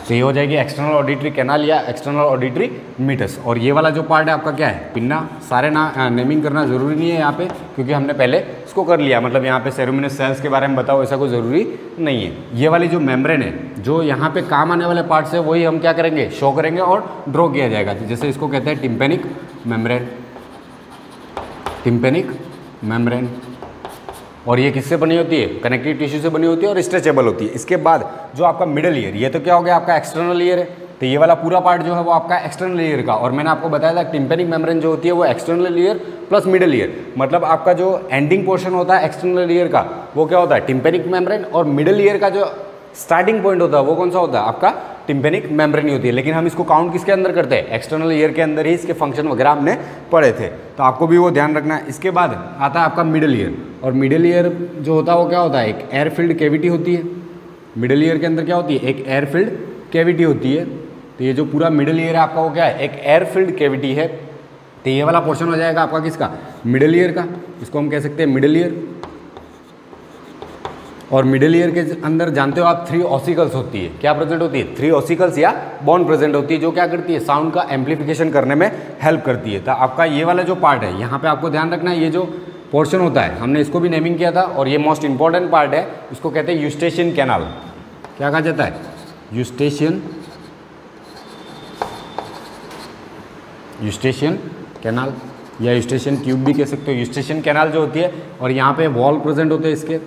तो ये हो जाएगी एक्सटर्नल ऑडिटरी कैनाल या एक्सटर्नल ऑडिटरी मीटस। और ये वाला जो पार्ट है आपका क्या है, पिन्ना। सारे नेमिंग करना ज़रूरी नहीं है यहाँ पे, क्योंकि हमने पहले इसको कर लिया। मतलब यहाँ पे सेरुमिनस सेल्स के बारे में बताओ, ऐसा कोई ज़रूरी नहीं है। ये वाली जो मेम्ब्रेन है, जो यहाँ पे काम आने वाले पार्ट्स है, वही हम क्या करेंगे, शो करेंगे और ड्रॉ किया जाएगा। तो जैसे इसको कहते हैं टिम्पेनिक मेम्ब्रेन, टिम्पेनिक मेम्ब्रेन, और ये किससे बनी होती है? कनेक्टिव टिश्यू से बनी होती है और स्ट्रेचेबल होती है। इसके बाद जो आपका मिडल ईयर, ये तो क्या हो गया आपका एक्सटर्नल ईयर है, तो ये वाला पूरा पार्ट जो है वो आपका एक्सटर्नल ईयर का, और मैंने आपको बताया था टिम्पेनिक मेम्ब्रेन जो होती है वो external ear plus middle ear, मतलब आपका जो एंडिंग पोर्शन होता है एक्सटर्नल ईयर का वो क्या होता है? टिम्पेनिक मेम्ब्रेन, और मिडल ईयर का जो स्टार्टिंग पॉइंट होता है वो कौन सा होता है? आपका टिम्पेनिक मेम्ब्रेन ही होती है। लेकिन हम इसको काउंट किसके अंदर करते हैं? एक्सटर्नल ईयर के अंदर ही इसके फंक्शन वगैरह हमने पढ़े थे, तो आपको भी वो ध्यान रखना है। इसके बाद आता है आपका मिडल ईयर, और मिडल ईयर जो होता है वो क्या होता है? एक एयर फिल्ड कैविटी होती है। मिडल ईयर के अंदर क्या होती है? एक एयर फिल्ड कैविटी होती है। तो ये जो पूरा मिडल ईयर है आपका वो क्या है? एक एयर फिल्ड कैविटी है। तो ये वाला पोर्शन हो जाएगा आपका किसका? मिडल ईयर का। इसको हम कह सकते हैं मिडल ईयर। और मिडल ईयर के अंदर जानते हो आप 3 ऑसिकल्स होती है। क्या प्रेजेंट होती है? 3 ऑसिकल्स या बोन प्रेजेंट होती है, जो क्या करती है? साउंड का एम्प्लीफिकेशन करने में हेल्प करती है। तो आपका ये वाला जो पार्ट है यहाँ पे आपको ध्यान रखना है, ये जो पोर्शन होता है हमने इसको भी नेमिंग किया था, और ये मोस्ट इंपॉर्टेंट पार्ट है, इसको कहते हैं यूस्टेशियन कैनाल। क्या कहा जाता है? यूस्टेशियन कैनाल या यूस्टेशियन ट्यूब भी कह सकते हो। यूस्टेशियन कैनाल जो होती है, और यहाँ पे वॉल प्रेजेंट होते हैं इसके,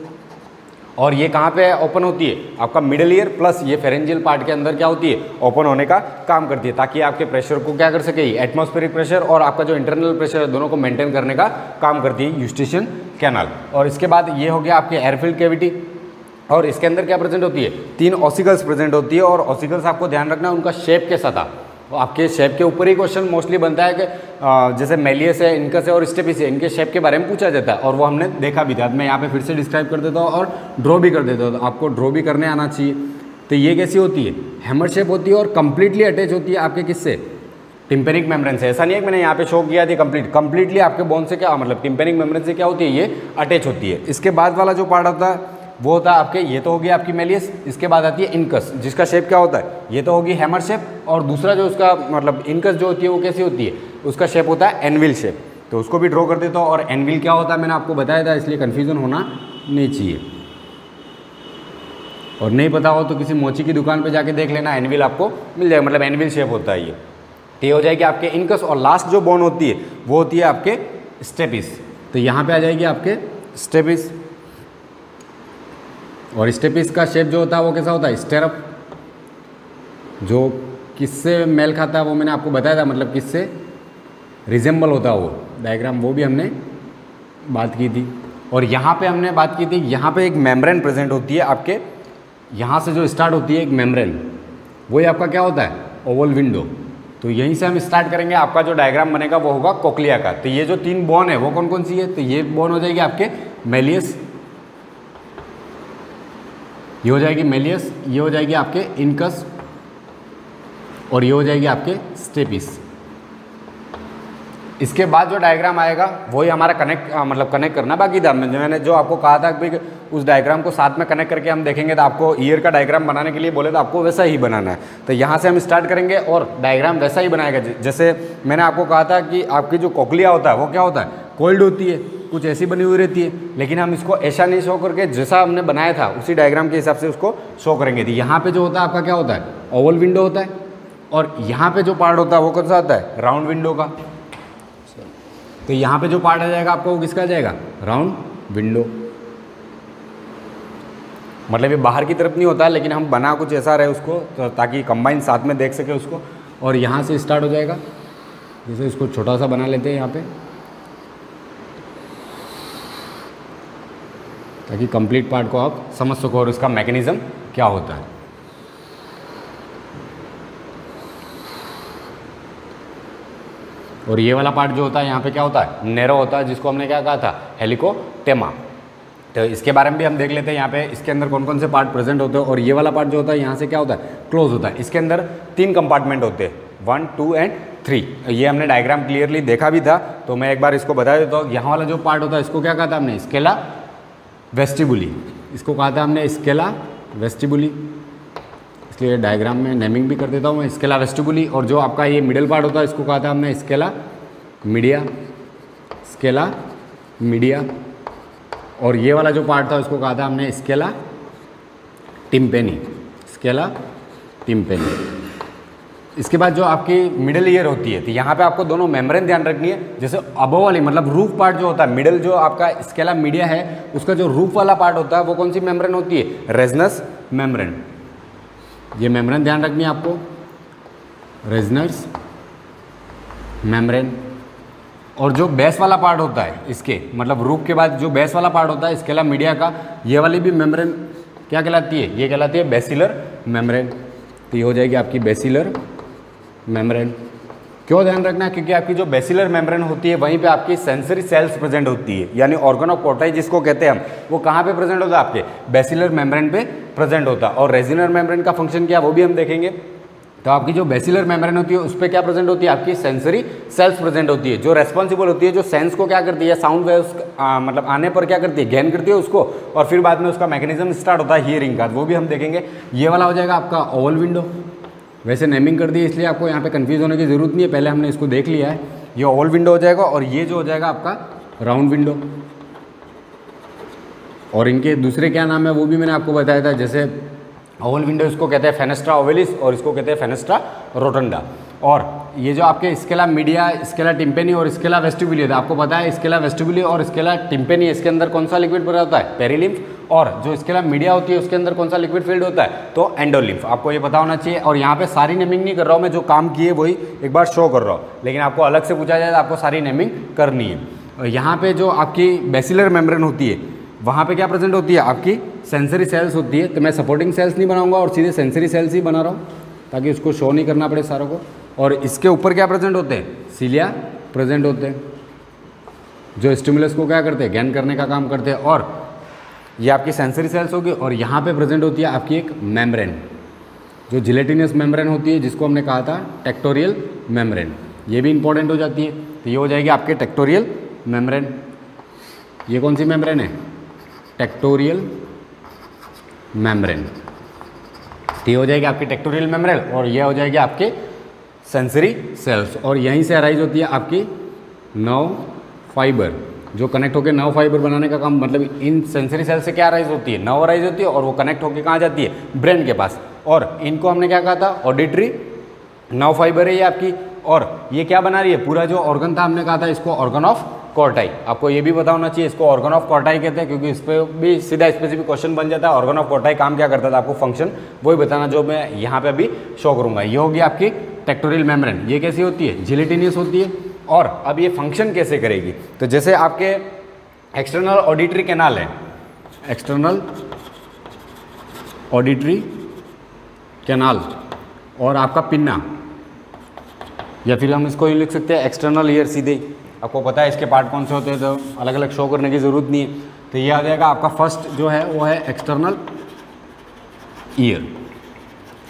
और ये कहाँ पे ओपन होती है? आपका मिडल ईयर प्लस ये फेरेंजियल पार्ट के अंदर क्या होती है? ओपन होने का काम करती है, ताकि आपके प्रेशर को क्या कर सके? एटमॉस्फेरिक प्रेशर और आपका जो इंटरनल प्रेशर है दोनों को मेंटेन करने का काम करती है यूस्टेशियन कैनाल। और इसके बाद ये हो गया आपके एयरफील्ड कैविटी, और इसके अंदर क्या प्रेजेंट होती है? 3 ऑसिकल्स प्रेजेंट होती है, और ऑसिकल्स आपको ध्यान रखना है उनका शेप कैसा था। तो आपके शेप के ऊपर ही क्वेश्चन मोस्टली बनता है कि जैसे मेलियस है, इनकस है और स्टेपिस है, इनके शेप के बारे में पूछा जाता है, और वो हमने देखा भी था। मैं यहाँ पे फिर से डिस्क्राइब कर देता हूँ और ड्रॉ भी कर देता हूँ, तो आपको ड्रॉ भी करने आना चाहिए। तो ये कैसी होती है? हैमर शेप होती है, और कंप्लीटली अटैच होती है आपके किससे? टिम्पेनिक मेम्ब्रेन से। ऐसा नहीं है कि मैंने यहाँ पे शो किया थी कंप्लीटली आपके बोन से, क्या मतलब टिम्पेनिक मेम्ब्रेन से क्या होती है? ये अटैच होती है। इसके बाद वाला जो पार्ट होता है वो होता है आपके, ये तो होगी आपकी मेलियस, इसके बाद आती है इनकस, जिसका शेप क्या होता है? ये तो होगी हैमर शेप, और दूसरा जो उसका मतलब इनकस जो होती है वो कैसी होती है? उसका शेप होता है एनविल शेप। तो उसको भी ड्रॉ कर देता हूँ। और एनविल क्या होता है मैंने आपको बताया था, इसलिए कन्फ्यूजन होना नहीं चाहिए। और नहीं पता हो तो किसी मोची की दुकान पर जाके देख लेना, एनविल आपको मिल जाएगा, मतलब एनविल शेप होता है ये हो जाएगी आपके इनकस। और लास्ट जो बोन होती है वो होती है आपके स्टेपिस। तो यहाँ पे आ जाएगी आपके स्टेपिस, और स्टेपिस का शेप जो होता है वो कैसा होता है? स्टेरअप। जो किससे मेल खाता है वो मैंने आपको बताया था, मतलब किससे रिजेंबल होता है वो डायग्राम, वो भी हमने बात की थी। और यहाँ पे हमने बात की थी, यहाँ पे एक मेम्ब्रेन प्रेजेंट होती है आपके, यहाँ से जो स्टार्ट होती है एक मेम्ब्रेन, वही आपका क्या होता है? Oval window. तो यहीं से हम स्टार्ट करेंगे। आपका जो डायग्राम बनेगा वो होगा कोक्लिया का। तो ये जो 3 बोन है वो कौन कौन सी है? तो ये बोन हो जाएगी आपके मेलियस, ये हो जाएगी मेलियस, ये हो जाएगी आपके इनकस, और ये हो जाएगी आपके स्टेपिस। इसके बाद जो डायग्राम आएगा वही हमारा कनेक्ट करना बाकी था। मैंने जो आपको कहा था कि उस डायग्राम को साथ में कनेक्ट करके हम देखेंगे, तो आपको ईयर का डायग्राम बनाने के लिए बोले तो आपको वैसा ही बनाना है। तो यहाँ से हम स्टार्ट करेंगे और डायग्राम वैसा ही बनाएगा। जैसे मैंने आपको कहा था कि आपकी जो कोक्लिया होता है वो क्या होता है? कोल्ड होती है, कुछ ऐसी बनी हुई रहती है, लेकिन हम इसको ऐसा नहीं शो करके जैसा हमने बनाया था उसी डायग्राम के हिसाब से उसको शो करेंगे। तो यहाँ पे जो होता है आपका क्या होता है? ओवल विंडो होता है, और यहाँ पे जो पार्ट होता है वो कौन सा आता है? राउंड विंडो का। तो यहाँ पे जो पार्ट आ जाएगा आपको वो किसका आ जाएगा? Round window. मतलब ये बाहर की तरफ नहीं होता है, लेकिन हम बना कुछ ऐसा रहे उसको, तो ताकि कंबाइन साथ में देख सके उसको। और यहाँ से स्टार्ट हो जाएगा, जैसे इसको छोटा सा बना लेते हैं यहाँ पे, ताकि कंप्लीट पार्ट को आप समझ सको और इसका मैकेनिज्म क्या होता है। और ये वाला पार्ट जो होता है यहाँ पे क्या होता है? नैरो होता है, जिसको हमने क्या कहा था? हेलिकोटेमा। तो इसके बारे में भी हम देख लेते हैं यहाँ पे इसके अंदर कौन कौन से पार्ट प्रेजेंट होते हैं। और ये वाला पार्ट जो होता है यहाँ से क्या होता है? क्लोज होता है। इसके अंदर 3 कंपार्टमेंट होते हैं, 1, 2 एंड 3। ये हमने डायग्राम क्लियरली देखा भी था, तो मैं एक बार इसको बता देता हूँ। यहाँ वाला जो पार्ट होता है इसको क्या कहा था हमने? Scala vestibuli. इसको कहा था हमने स्केला वेस्टिबुली, इसलिए डायग्राम में नेमिंग भी कर देता हूँ मैं, स्केला वेस्टिबुली। और जो आपका ये मिडिल पार्ट होता है इसको कहा था हमने स्केला मीडिया, स्केला मीडिया। और ये वाला जो पार्ट था इसको कहा था हमने स्केला टिम्पेनी, स्केला टिम्पेनी। इसके बाद जो आपकी मिडिल ईयर होती है, तो यहाँ पे आपको दोनों मेम्ब्रेन ध्यान रखनी है। जैसे अबव वाली मतलब रूफ पार्ट जो होता है, मिडिल जो आपका स्केला मीडिया है, उसका जो रूफ वाला पार्ट होता है वो कौन सी मेम्ब्रेन होती है? रेजनस मेम्ब्रेन। ये मेम्ब्रेन ध्यान रखनी है आपको, रेजनस मेम्ब्रेन। और जो बेस वाला पार्ट होता है इसके, मतलब रूफ के बाद जो बेस वाला पार्ट होता है स्केला मीडिया का, ये वाली भी मेम्ब्रेन क्या कहलाती है? ये कहलाती है बेसिलर मेम्ब्रेन। तो ये हो जाएगी आपकी बेसिलर मेम्ब्रेन। क्यों ध्यान रखना है? क्योंकि आपकी जो बेसिलर मेम्ब्रेन होती है वहीं पे आपकी सेंसरी सेल्स प्रेजेंट होती है, यानी ऑर्गन ऑफ कोटाई जिसको कहते हैं हम, वो कहाँ पे प्रेजेंट होता है? आपके बेसिलर मेम्ब्रेन पे प्रेजेंट होता है। और रेजिनर मेम्ब्रेन का फंक्शन क्या है वो भी हम देखेंगे। तो आपकी जो बेसिलर मेम्ब्रेन होती है उस पर क्या प्रेजेंट होती है? आपकी सेंसरी सेल्स प्रेजेंट होती है, जो रेस्पॉन्सिबल होती है, जो सेंस को क्या करती है? साउंड वेव्स मतलब आने पर क्या करती है? गेन करती है उसको, और फिर बाद में उसका मैकेनिज्म स्टार्ट होता है हियरिंग का, वो भी हम देखेंगे। ये वाला हो जाएगा आपका ओवल विंडो। वैसे नेमिंग कर दी है इसलिए आपको यहाँ पे कंफ्यूज होने की जरूरत नहीं है, पहले हमने इसको देख लिया है। ये ओवल विंडो हो जाएगा, और ये जो हो जाएगा आपका राउंड विंडो। और इनके दूसरे क्या नाम है वो भी मैंने आपको बताया था। जैसे ओवल विंडो इसको कहते हैं फेनेस्ट्रा ओवेलिस, और इसको कहते हैं फेनेस्ट्रा रोटंडा। और ये जो आपके स्केला मीडिया, स्केला टिम्पेनी और स्केला वेस्टिबुली है, आपको पता है स्केला वेस्टिबुली और स्केला टिम्पेनी, इसके अंदर कौन सा लिक्विड भरा होता है? पेरिलिम्फ। और जो स्केला मीडिया होती है उसके अंदर कौन सा लिक्विड फील्ड होता है? तो एंडोलिम्फ। आपको ये पता होना चाहिए। और यहाँ पे सारी नेमिंग नहीं कर रहा हूँ मैं, जो काम किए वही एक बार शो कर रहा हूँ, लेकिन आपको अलग से पूछा जाए तो आपको सारी नेमिंग करनी है। और यहाँ पे जो आपकी बेसिलर मेम्ब्रेन होती है वहाँ पे क्या प्रेजेंट होती है? आपकी सेंसरी सेल्स होती है। तो मैं सपोर्टिंग सेल्स नहीं बनाऊंगा और सीधे सेंसरी सेल्स ही बना रहा हूँ, ताकि उसको शो नहीं करना पड़े सारों को। और इसके ऊपर क्या प्रेजेंट होते हैं? सिलिया प्रेजेंट होते हैं, जो स्टिमुलस को क्या करते हैं? गेन करने का काम करते हैं। और ये आपकी सेंसरी सेल्स होगी। और यहाँ पे प्रेजेंट होती है आपकी एक मेम्ब्रेन, जो जिलेटिनस मेम्ब्रेन होती है, जिसको हमने कहा था टेक्टोरियल मेम्ब्रेन। ये भी इंपॉर्टेंट हो जाती है। तो ये हो जाएगी आपके टेक्टोरियल मेम्ब्रेन। ये कौन सी मेम्ब्रेन है? Tectorial membrane. ये हो जाएगी आपकी टेक्टोरियल मेम्ब्रेन, और ये हो जाएगी आपके सेंसरी सेल्स। और यहीं से अराइज होती है आपकी नर्व फाइबर, जो कनेक्ट होकर नर्व फाइबर बनाने का काम, मतलब इन सेंसरी सेल से क्या अराइज होती है? नर्व अराइज होती है, और वो कनेक्ट होकर कहाँ जाती है? ब्रेन के पास। और इनको हमने क्या कहा था? ऑडिटरी नर्व फाइबर है ये आपकी। और ये क्या बना रही है? पूरा जो ऑर्गन था हमने कहा था इसको ऑर्गन ऑफ कोर्टाई। आपको ये भी पता होना चाहिए इसको ऑर्गन ऑफ कोर्टाई कहते हैं, क्योंकि इस पर भी सीधा स्पेसिफिक क्वेश्चन बन जाता है। ऑर्गन ऑफ कोर्टाई काम क्या करता था, आपको फंक्शन वही बताना जो मैं यहाँ पे अभी शो करूँगा। ये होगी आपकी टेक्टोरियल मेम्ब्रेन। ये कैसी होती है? जिलेटिनियस होती है। और अब ये फंक्शन कैसे करेगी? तो जैसे आपके एक्सटर्नल ऑडिटरी कैनाल है, एक्सटर्नल ऑडिटरी कैनाल, और आपका पिन्ना, या फिर हम इसको ही लिख सकते हैं एक्सटर्नल ईयर सीधे। आपको पता है इसके पार्ट कौन से होते हैं, तो अलग अलग शो करने की ज़रूरत नहीं है। तो ये आ जाएगा आपका फर्स्ट जो है वो है एक्सटर्नल ईयर।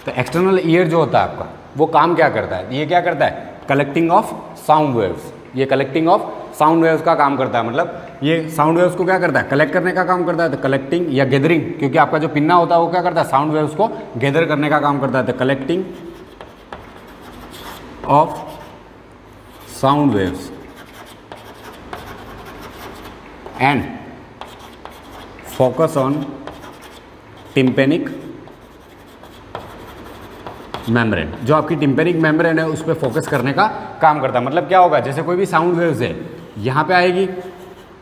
तो एक्सटर्नल ईयर जो होता है आपका, वो काम क्या करता है? ये क्या करता है? Collecting of sound waves. ये कलेक्टिंग ऑफ साउंड वेव्स का काम करता है, मतलब ये साउंड वेव्स को क्या करता है? कलेक्ट करने का काम करता है। तो कलेक्टिंग या गैदरिंग, क्योंकि आपका जो पिन्ना होता है वो क्या करता है? साउंड वेव्स को गैदर करने का काम करता है। तो collecting of sound waves and focus on tympanic membrane. जो आपकी टिम्पेनिक मेम्ब्रेन है उस पर फोकस करने का काम करता है। मतलब क्या होगा? जैसे कोई भी साउंड वेव्स है यहाँ पे आएगी,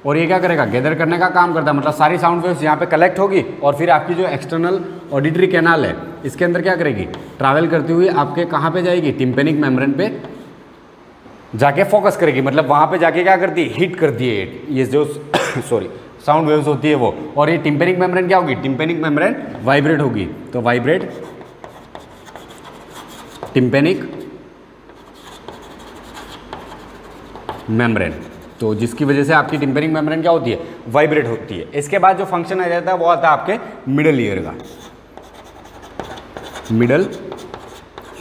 और ये क्या करेगा? गैदर करने का काम करता है। मतलब सारी साउंड वेव्स यहाँ पे कलेक्ट होगी, और फिर आपकी जो एक्सटर्नल ऑडिटरी कैनाल है इसके अंदर क्या करेगी? ट्रैवल करती हुई आपके कहाँ पे जाएगी? टिम्पेनिक मेम्ब्रेन पे जाके फोकस करेगी। मतलब वहाँ पे जाके क्या करती है? हिट करती है ये जो सॉरी साउंड वेव्स होती है वो। और ये टिम्पेनिक मेम्ब्रेन क्या होगी? टिम्पेनिक मेम्ब्रेन वाइब्रेट होगी। तो वाइब्रेट टिम्पेनिक मेम्ब्रेन, तो जिसकी वजह से आपकी टिम्पेनिक मेम्ब्रेन क्या होती है? वाइब्रेट होती है। इसके बाद जो फंक्शन आ जाता है वो आता है आपके मिडल ईयर का। मिडल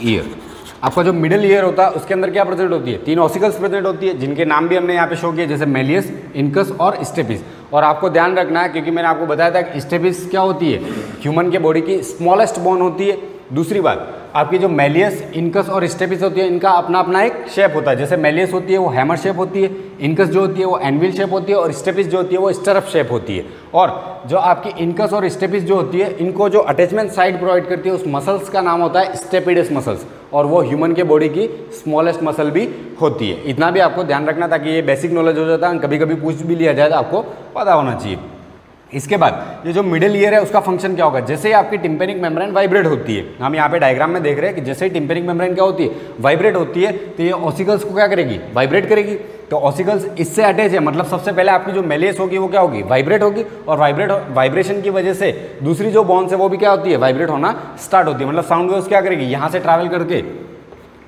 ईयर, आपका जो मिडल ईयर होता है उसके अंदर क्या प्रेजेंट होती है? 3 ऑसिकल्स प्रेजेंट होती है, जिनके नाम भी हमने यहाँ पे शो किए, जैसे मेलियस, इनकस और स्टेपिस। और आपको ध्यान रखना है, क्योंकि मैंने आपको बताया था कि स्टेपिस क्या होती है? ह्यूमन के बॉडी की स्मॉलेस्ट बोन होती है। दूसरी बात, आपकी जो मेलियस, इनकस और स्टेपिस होती है, इनका अपना अपना एक शेप होता है। जैसे मेलियस होती है वो हैमर शेप होती है, इनकस जो होती है वो एनविल शेप होती है, और स्टेपिस जो होती है वो स्टरप शेप होती है। और जो आपकी इनकस और स्टेपिस जो होती है, इनको जो अटैचमेंट साइड प्रोवाइड करती है उस मसल्स का नाम होता है स्टेपिडस मसल्स। और वो ह्यूमन के बॉडी की स्मॉलेस्ट मसल भी होती है। इतना भी आपको ध्यान रखना ताकि ये बेसिक नॉलेज हो जाता है, कभी कभी पूछ भी लिया जाए तो आपको पता होना चाहिए। इसके बाद ये जो मिडिल ईयर है उसका फंक्शन क्या होगा, जैसे ही आपकी टिम्पेनिक मेम्ब्रेन वाइब्रेट होती है, हम यहाँ पे डायग्राम में देख रहे हैं कि जैसे ही टिम्पेनिक मेम्ब्रेन क्या होती है, वाइब्रेट होती है, तो ये ऑसिकल्स को क्या करेगी, वाइब्रेट करेगी। तो ऑसिकल्स इससे अटैच है, मतलब सबसे पहले आपकी जो मेलेस होगी वो क्या होगी, वाइब्रेट होगी, और वाइब्रेशन की वजह से दूसरी जो बोन्स है वो भी क्या होती है, वाइब्रेट होना स्टार्ट होती है। मतलब साउंड वेव्स क्या करेगी, यहाँ से ट्रैवल करके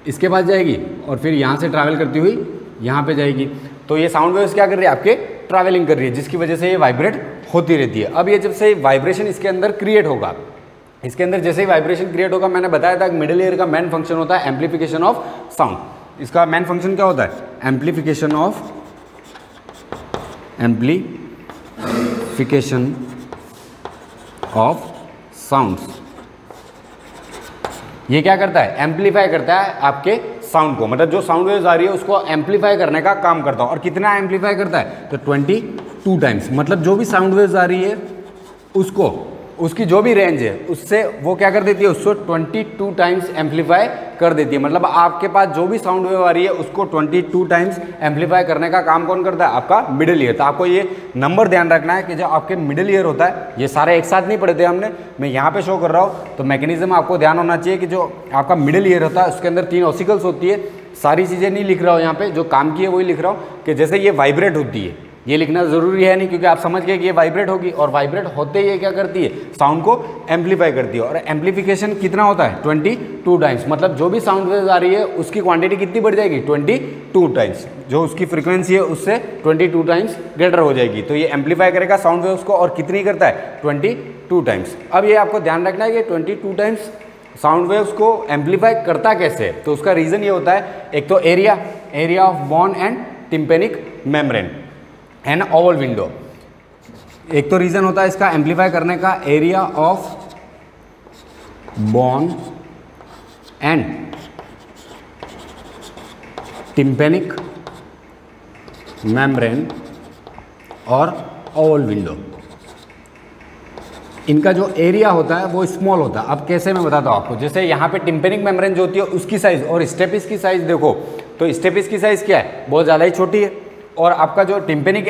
इसके पास जाएगी और फिर यहाँ से ट्रैवल करती हुई यहाँ पे जाएगी। तो ये साउंड वेव्स क्या कर रही है, आपके ट्रैवलिंग कर रही है, जिसकी वजह से ये वाइब्रेट होती रहती है। अब ये जब से वाइब्रेशन इसके अंदर क्रिएट होगा, इसके अंदर जैसे ही वाइब्रेशन क्रिएट होगा, मैंने बताया था कि मिडिल ईयर का मेन फंक्शन होता है एम्प्लीफिकेशन ऑफ साउंड। इसका मेन फंक्शन क्या होता है, एम्प्लीफिकेशन ऑफ साउंड्स। ये क्या करता है, एम्प्लीफाई करता है आपके साउंड को, मतलब जो साउंड वेव्स आ रही है उसको एम्प्लीफाई करने का काम करता है। और कितना एम्प्लीफाई करता है, तो 22 टाइम्स। मतलब जो भी साउंड वेव्स आ रही है उसको, उसकी जो भी रेंज है उससे वो क्या कर देती है, उसको 22 टाइम्स एम्प्लीफाई कर देती है। मतलब आपके पास जो भी साउंड वेव आ रही है उसको 22 टाइम्स एम्प्लीफाई करने का काम कौन करता है, आपका मिडिल ईयर। तो आपको ये नंबर ध्यान रखना है कि जब आपके मिडिल ईयर होता है, ये सारे एक साथ नहीं पढ़े थे हमने, मैं यहाँ पे शो कर रहा हूँ, तो मैकेनिज्म आपको ध्यान होना चाहिए कि जो आपका मिडिल ईयर होता है उसके अंदर 3 ऑसिकल्स होती है। सारी चीज़ें नहीं लिख रहा हूँ यहाँ पे, जो काम की है वही लिख रहा हूँ कि जैसे ये वाइब्रेट होती है, ये लिखना ज़रूरी है नहीं, क्योंकि आप समझ गए कि ये वाइब्रेट होगी, और वाइब्रेट होते ही ये क्या करती है, साउंड को एम्प्लीफाई करती है। और एम्प्लीफिकेशन कितना होता है, 22 टाइम्स। मतलब जो भी साउंड वेव आ रही है उसकी क्वांटिटी कितनी बढ़ जाएगी, 22 टाइम्स। जो उसकी फ्रीक्वेंसी है उससे 22 टाइम्स ग्रेटर हो जाएगी। तो ये एम्प्लीफाई करेगा साउंड वेव्स को, और कितनी करता है, 22 टाइम्स। अब ये आपको ध्यान रखना है कि 22 टाइम्स साउंड वेव्स को एम्प्लीफाई करता कैसे है। तो उसका रीज़न ये होता है, एक तो area of bone and tympanic membrane and Oval window. एक तो रीजन होता है इसका एम्प्लीफाई करने का, area of bone and tympanic membrane और ओवल विंडो। इनका जो एरिया होता है वो स्मॉल होता है। अब कैसे, मैं बताता हूँ आपको। जैसे यहाँ पे टिम्पेनिक मेम्ब्रेन जो होती है उसकी साइज और स्टेपिस की साइज देखो, तो स्टेपिस की साइज क्या है, बहुत ज़्यादा ही छोटी है, और आपका जो टिम्पेनिक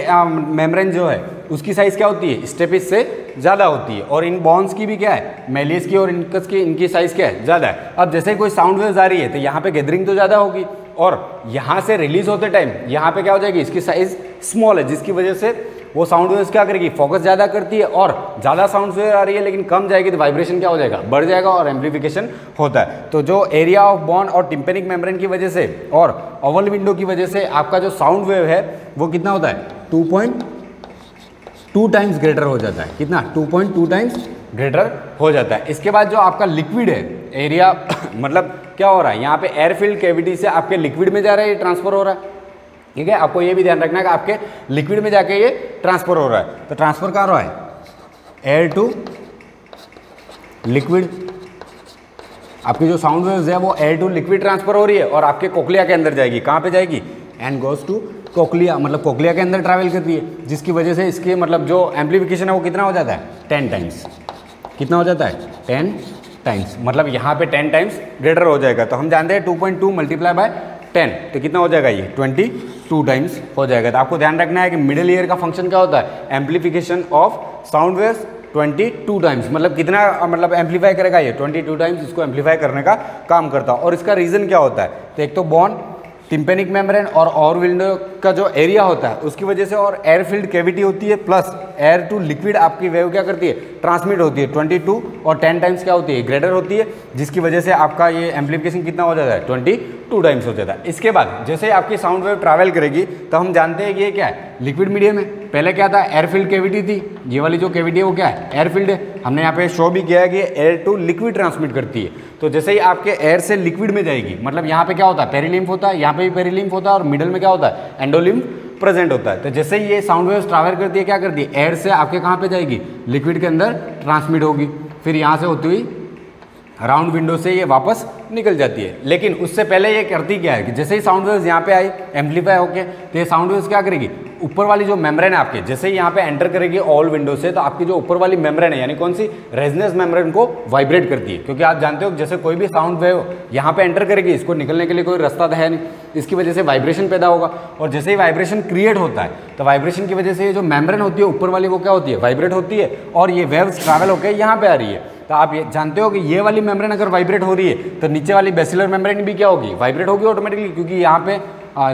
मेम्ब्रेन जो है उसकी साइज़ क्या होती है, स्टेपिस से ज़्यादा होती है। और इन बॉन्स की भी क्या है, मेलियस की और इनकस की, इनकी साइज़ क्या है, ज़्यादा है। अब जैसे कोई साउंड वेव्स आ रही है तो यहाँ पे गैदरिंग तो ज़्यादा होगी, और यहाँ से रिलीज होते टाइम यहाँ पे क्या हो जाएगी, इसकी साइज़ स्मॉल है, जिसकी वजह से वो साउंड वेव्स क्या करेगी, फोकस ज़्यादा करती है। और ज़्यादा साउंड वेव आ रही है लेकिन कम जाएगी तो वाइब्रेशन क्या हो जाएगा, बढ़ जाएगा, और एम्प्लीफिकेशन होता है। तो जो एरिया ऑफ बोन और टिम्पेनिक मेम्ब्रेन की वजह से और ओवल विंडो की वजह से आपका जो साउंड वेव है वो कितना होता है, 2.2 टाइम्स ग्रेटर हो जाता है। कितना, 2.2 टाइम्स ग्रेटर हो जाता है। इसके बाद जो आपका लिक्विड है, एरिया मतलब क्या हो रहा है, यहाँ पे एयर फिल्ड कैविटी से आपके लिक्विड में जा रहा है, ये ट्रांसफर हो रहा है। ठीक है, आपको ये भी ध्यान रखना है कि आपके लिक्विड में जाके ये ट्रांसफर हो रहा है। तो ट्रांसफर कहाँ हो रहा है, एयर टू लिक्विड। आपकी जो साउंड वेव्स है वो एयर टू लिक्विड ट्रांसफर हो रही है, और आपके कोक्लिया के अंदर जाएगी। कहाँ पे जाएगी, एंड गोज टू कोक्लिया, मतलब कोक्लिया के अंदर ट्रैवल करती है, जिसकी वजह से इसके मतलब जो एम्प्लीफिकेशन है वो कितना हो जाता है, 10 टाइम्स। कितना हो जाता है, 10 टाइम्स। मतलब यहाँ पे 10 टाइम्स ग्रेटर हो जाएगा। तो हम जानते हैं 2.2 मल्टीप्लाई बाय 10, तो कितना हो जाएगा, ये 22 टाइम्स हो जाएगा। तो आपको ध्यान रखना है कि मिडिल ईयर का फंक्शन क्या होता है, amplification of sound waves 22 times. मतलब कितना, मतलब एम्प्लीफाई करेगा ये 22 टाइम्स, इसको एम्प्लीफाई करने का काम करता है। और इसका रीज़न क्या होता है, तो एक तो बोन, टिम्पेनिक मेम्ब्रेन और ओवल विंडो का जो एरिया होता है उसकी वजह से, और एयर फिल्ड कैविटी होती है, प्लस एयर टू लिक्विड आपकी वेव क्या करती है, ट्रांसमिट होती है। 22 और 10 टाइम्स क्या होती है, ग्रेटर होती है, जिसकी वजह से आपका ये एम्प्लीफिकेशन कितना हो जाता है, 22 टाइम्स हो जाता है। इसके बाद जैसे आपकी साउंड वेव ट्रैवल करेगी तो हम जानते हैं कि ये क्या है, लिक्विड मीडियम है। पहले क्या था, एयर फिल्ड कैविटी थी, ये वाली जो कैविटी है वो क्या है, एयर फिल्ड है। हमने यहाँ पे शो भी किया है कि एयर टू लिक्विड ट्रांसमिट करती है। तो जैसे ही आपके एयर से लिक्विड में जाएगी, मतलब यहाँ पे क्या होता है, पेरिलिम्फ होता है, यहाँ पे भी पेरिलिम्फ होता है, और मिडल में क्या होता है, एंडोलिम्फ प्रेजेंट होता है। तो जैसे ही ये साउंड वेव्स ट्रैवल करती है, क्या करती है, एयर से आपके कहाँ पे जाएगी, लिक्विड के अंदर ट्रांसमिट होगी, फिर यहाँ से होती हुई राउंड विंडो से ये वापस निकल जाती है। लेकिन उससे पहले ये करती क्या है कि जैसे ही साउंड वेव्स यहाँ पे आई एम्प्लीफाई होके, तो ये साउंड वेव्स क्या करेगी, ऊपर वाली जो मेम्ब्रेन है आपके, जैसे ही यहाँ पे एंटर करेगी ऑल विंडो से, तो आपकी जो ऊपर वाली मेम्ब्रेन है यानी कौन सी, रेजोनेंस मेम्ब्रेन को वाइब्रेट करती है। क्योंकि आप जानते हो जैसे कोई भी साउंड वेव यहाँ पे एंटर करेगी, इसको निकलने के लिए कोई रास्ता तो है नहीं, इसकी वजह से वाइब्रेशन पैदा होगा। और जैसे ही वाइब्रेशन क्रिएट होता है तो वाइब्रेशन की वजह से ये जो मेम्ब्रेन होती है ऊपर वाली वो क्या होती है, वाइब्रेट होती है, और ये वेव्स ट्रैवल होकर यहाँ पे आ रही है। तो आप ये जानते हो कि ये वाली मेम्ब्रेन अगर वाइब्रेट हो रही है तो नीचे वाली बेसिलर मेम्ब्रेन भी क्या होगी, वाइब्रेट होगी ऑटोमेटिकली, क्योंकि यहाँ पे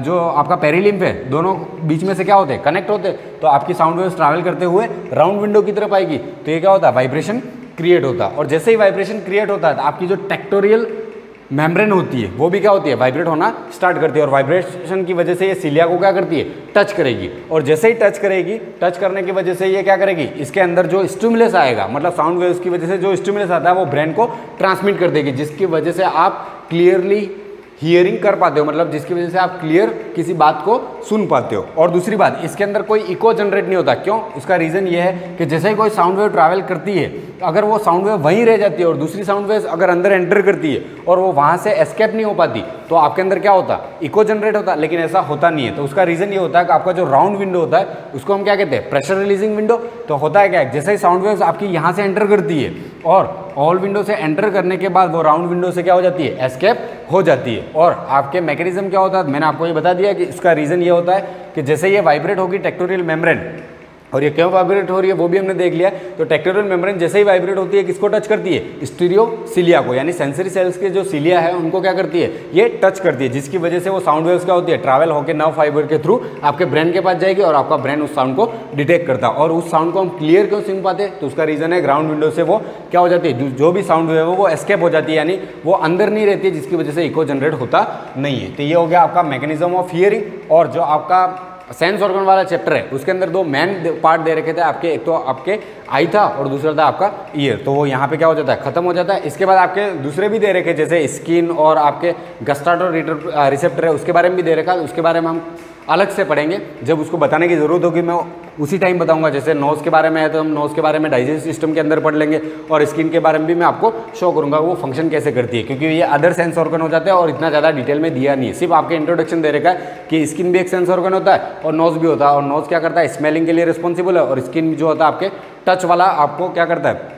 जो आपका पेरिलिम्फ है दोनों बीच में से क्या होते हैं, कनेक्ट होते हैं। तो आपकी साउंड वेव्स ट्रैवल करते हुए राउंड विंडो की तरफ आएगी, तो ये क्या होता है, वाइब्रेशन क्रिएट होता है। और जैसे ही वाइब्रेशन क्रिएट होता है तो आपकी जो टेक्टोरियल मेम्ब्रेन होती है वो भी क्या होती है, वाइब्रेट होना स्टार्ट करती है। और वाइब्रेशन की वजह से ये सिलिया को क्या करती है, टच करेगी। और जैसे ही टच करेगी, टच करने की वजह से ये क्या करेगी, इसके अंदर जो स्टिमुलस आएगा, मतलब साउंड वेव्स की वजह से जो स्टिमुलस आता है वो ब्रेन को ट्रांसमिट कर देगी, जिसकी वजह से आप क्लियरली हियरिंग कर पाते हो, मतलब जिसकी वजह से आप क्लियर किसी बात को सुन पाते हो। और दूसरी बात, इसके अंदर कोई इको जनरेट नहीं होता। क्यों? इसका रीज़न ये है कि जैसे ही कोई साउंड वेव ट्रैवल करती है, अगर वो साउंड वेव वहीं रह जाती है और दूसरी साउंड वेव अगर अंदर एंटर करती है और वो वहाँ से एस्केप नहीं हो पाती, तो आपके अंदर क्या होता, इको जनरेट होता। लेकिन ऐसा होता नहीं है। तो उसका रीज़न ये होता है कि आपका जो राउंड विंडो होता है उसको हम क्या कहते हैं, प्रेशर रिलीजिंग विंडो। तो होता है क्या, जैसे ही साउंड वेव्स आपकी यहाँ से एंटर करती है और ऑल विंडो से एंटर करने के बाद वो राउंड विंडो से क्या हो जाती है, एस्केप हो जाती है। और आपके मैकेनिज्म क्या होता है, मैंने आपको ये बता दिया कि इसका रीज़न ये होता है कि जैसे ये वाइब्रेट होगी टेक्टोरियल मेम्ब्रेन, और ये क्यों वाइब्रेट हो रही है वो भी हमने देख लिया। तो टेक्टोरियल मेम्ब्रेन जैसे ही वाइब्रेट होती है किसको टच करती है, स्टीरियो सिलिया को, यानी सेंसरी सेल्स के जो सिलिया है उनको क्या करती है, ये टच करती है, जिसकी वजह से वो साउंड वेव्स क्या होती है, ट्रैवल होकर नर्व फाइबर के थ्रू आपके ब्रेन के पास जाएगी और आपका ब्रेन उस साउंड को डिटेक्ट करता है। और उस साउंड को हम क्लियर क्यों सुन पाते हैं, तो उसका रीजन है ग्राउंड विंडो से वो क्या हो जाती है, जो भी साउंड वेव है वो एस्केप हो जाती है, यानी वो अंदर नहीं रहती है, जिसकी वजह से इको जनरेट होता नहीं है। तो ये हो गया आपका मैकेनिज्म ऑफ हियरिंग। और जो आपका सेंस ऑर्गन वाला चैप्टर है उसके अंदर दो मेन पार्ट दे रखे थे आपके, एक तो आपके आई था और दूसरा था आपका ईयर। तो वो यहाँ पे क्या हो जाता है, खत्म हो जाता है। इसके बाद आपके दूसरे भी दे रखे जैसे स्किन और आपके गस्टाटो रिसेप्टर है, उसके बारे में भी दे रखा है। उसके बारे में हम अलग से पढ़ेंगे, जब उसको बताने की ज़रूरत होगी मैं उसी टाइम बताऊंगा। जैसे नोज़ के बारे में है तो हम नोज़ के बारे में डाइजेस्ट सिस्टम के अंदर पढ़ लेंगे, और स्किन के बारे में भी मैं आपको शो करूंगा वो फंक्शन कैसे करती है, क्योंकि ये अदर सेंस ऑर्गन हो जाते हैं और इतना ज़्यादा डिटेल में दिया नहीं है। सिर्फ आपके इंट्रोडक्शन दे रखा है कि स्किन भी एक सेंस ऑर्गन होता है और नोज़ भी होता है। और नोज़ क्या करता है, स्मेलिंग के लिए रिस्पॉन्सिबल है, और स्किन जो होता है आपके टच वाला आपको क्या करता है,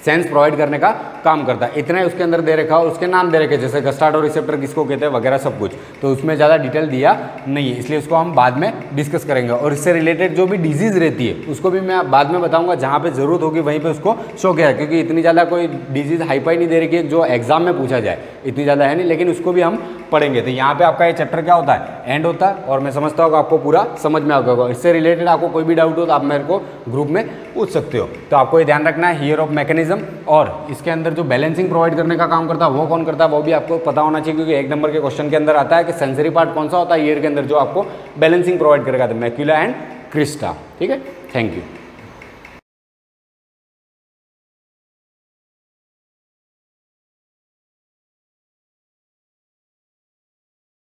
सेंस प्रोवाइड करने का काम करता है। इतना ही उसके अंदर दे रखा और उसके नाम दे रखे जैसे गस्टाटो रिसेप्टर किसको कहते हैं वगैरह सब कुछ। तो उसमें ज़्यादा डिटेल दिया नहीं है, इसलिए उसको हम बाद में डिस्कस करेंगे। और इससे रिलेटेड जो भी डिजीज़ रहती है उसको भी मैं बाद में बताऊंगा, जहाँ पे ज़रूरत होगी वहीं पे उसको शो किया है, क्योंकि इतनी ज़्यादा कोई डिजीज़ हाईफाई नहीं दे रखी है जो एग्जाम में पूछा जाए, इतनी ज़्यादा है नहीं, लेकिन उसको भी हम पढ़ेंगे। तो यहाँ पे आपका ये चैप्टर क्या होता है, एंड होता है। और मैं समझता हूँ कि आपको पूरा समझ में आ गया होगा। इससे रिलेटेड आपको कोई भी डाउट हो तो आप मेरे को ग्रुप में पूछ सकते हो। तो आपको ये ध्यान रखना है हियर ऑफ मैकेनिज्म, और इसके अंदर जो बैलेंसिंग प्रोवाइड करने का काम करता है वो कौन करता है वो भी आपको पता होना चाहिए, क्योंकि एक नंबर के क्वेश्चन के अंदर आता है कि सेंसरी पार्ट कौन सा होता है ईयर के अंदर जो आपको बैलेंसिंग प्रोवाइड करेगा, तो मैक्यूला एंड क्रिस्टा। ठीक है, थैंक यू।